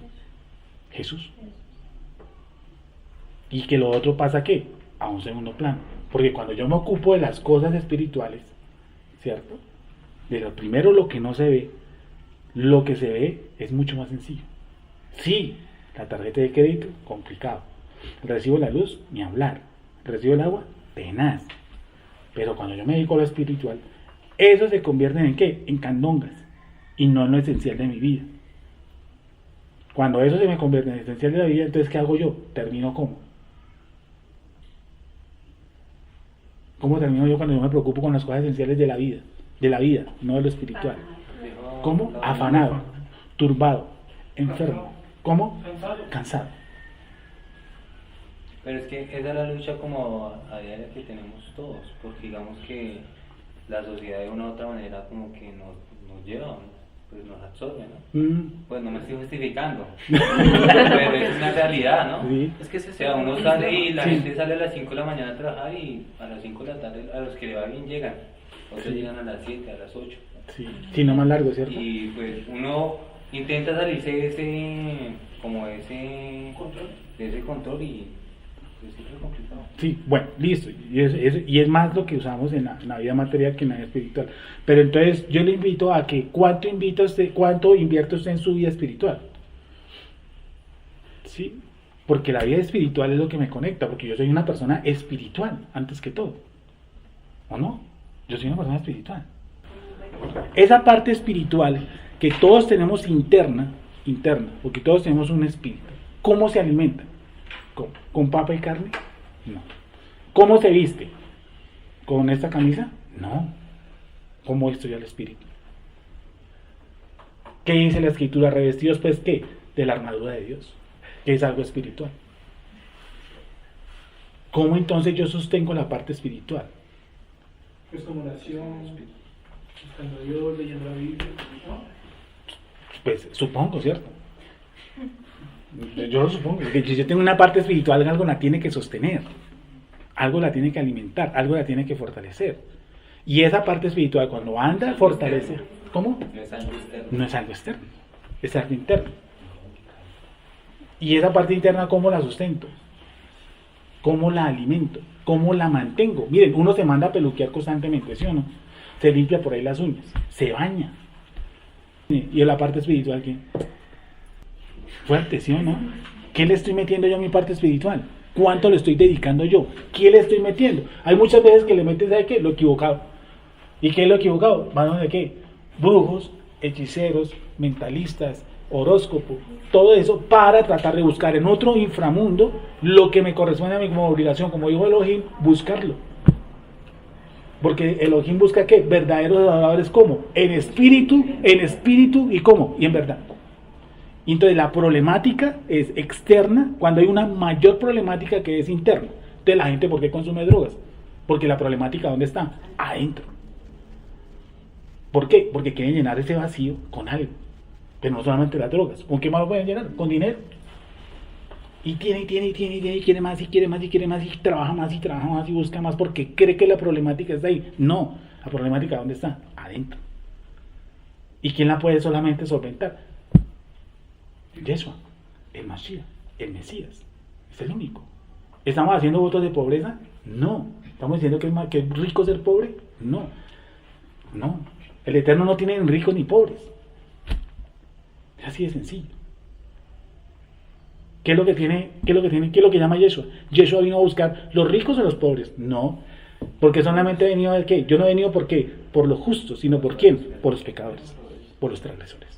Jesús. Y que lo otro pasa, ¿qué? A un segundo plano. Porque cuando yo me ocupo de las cosas espirituales, ¿cierto? De lo primero, lo que no se ve, lo que se ve es mucho más sencillo. Sí, la tarjeta de crédito, complicado. El recibo de la luz, ni hablar. El recibo del agua, tenaz. Pero cuando yo me dedico a lo espiritual, eso se convierte en ¿qué? En candongas. Y no en lo esencial de mi vida. Cuando eso se me convierte en lo esencial de la vida, entonces ¿qué hago yo? Termino ¿cómo? ¿Cómo termino yo cuando yo me preocupo con las cosas esenciales de la vida? De la vida, no de lo espiritual. ¿Cómo? Afanado, turbado, enfermo. ¿Cómo? Cansado. Pero es que esa es la lucha como a diaria que tenemos todos, porque digamos que la sociedad de una u otra manera como que nos lleva, pues nos absorbe, ¿no? Pues no me estoy justificando, pero es una realidad, ¿no? Sí. Es que o sea, uno sale y la gente sale a las 5 de la mañana a trabajar y a las 5 de la tarde a los que le va bien llegan, otros llegan a las 7, a las 8. Sí, no más largo, ¿cierto? Y pues uno intenta salirse de ese control y pues es muy complicado. Sí, bueno, listo. Y es más lo que usamos en la vida material que en la vida espiritual. Pero entonces yo le invito a que ¿cuánto invierte usted en su vida espiritual? ¿Sí? Porque la vida espiritual es lo que me conecta, porque yo soy una persona espiritual, antes que todo. ¿O no? Yo soy una persona espiritual. Esa parte espiritual que todos tenemos interna, porque todos tenemos un espíritu. ¿Cómo se alimenta? ¿Con papa y carne? No. ¿Cómo se viste? ¿Con esta camisa? No. ¿Cómo estudia el espíritu? ¿Qué dice la escritura? Revestidos, pues, ¿qué? De la armadura de Dios, que es algo espiritual. ¿Cómo entonces yo sostengo la parte espiritual? Pues como oración, buscando a Dios, leyendo la Biblia, ¿no? Pues supongo, ¿cierto? Yo lo supongo, que si yo tengo una parte espiritual, algo la tiene que sostener, algo la tiene que alimentar, algo la tiene que fortalecer. Y esa parte espiritual, cuando anda, fortalece. ¿Cómo? No es algo externo. No es algo externo, es algo interno. Y esa parte interna, ¿cómo la sustento? ¿Cómo la alimento? ¿Cómo la mantengo? Miren, uno se manda a peluquear constantemente, ¿sí o no? Se limpia por ahí las uñas, se baña. Y en la parte espiritual, ¿qué? Fuerte, ¿sí o no? ¿Qué le estoy metiendo yo a mi parte espiritual? ¿Cuánto le estoy dedicando yo? ¿Qué le estoy metiendo? Hay muchas veces que le metes, ¿sabe qué? Lo equivocado. ¿Y qué es lo equivocado? ¿Manos de qué? Brujos, hechiceros, mentalistas, horóscopo, todo eso para tratar de buscar en otro inframundo lo que me corresponde a mí como obligación, como dijo Elohim, buscarlo. Porque Elohim busca ¿qué? Verdaderos adoradores, ¿cómo? En espíritu y ¿cómo? Y en verdad. Y entonces la problemática es externa cuando hay una mayor problemática que es interna. Entonces la gente, ¿por qué consume drogas? Porque la problemática, ¿dónde está? Adentro. ¿Por qué? Porque quieren llenar ese vacío con algo. Pero no solamente las drogas. ¿Con qué más lo pueden llenar? Con dinero. Y quiere más, y trabaja más y busca más porque cree que la problemática está ahí. No, la problemática ¿dónde está? Adentro. ¿Y quién la puede solamente solventar? Yeshua, el Mashiach, el Mesías. Es el único. ¿Estamos haciendo votos de pobreza? No. ¿Estamos diciendo que es rico ser pobre? No. No. El Eterno no tiene ni ricos ni pobres. Es así de sencillo. ¿Qué es lo que llama Yeshua? Yeshua vino a buscar los ricos o los pobres. No. Porque solamente he venido a ver qué. Yo no he venido por qué, por los justos, sino por quién, por los pecadores, por los transgresores.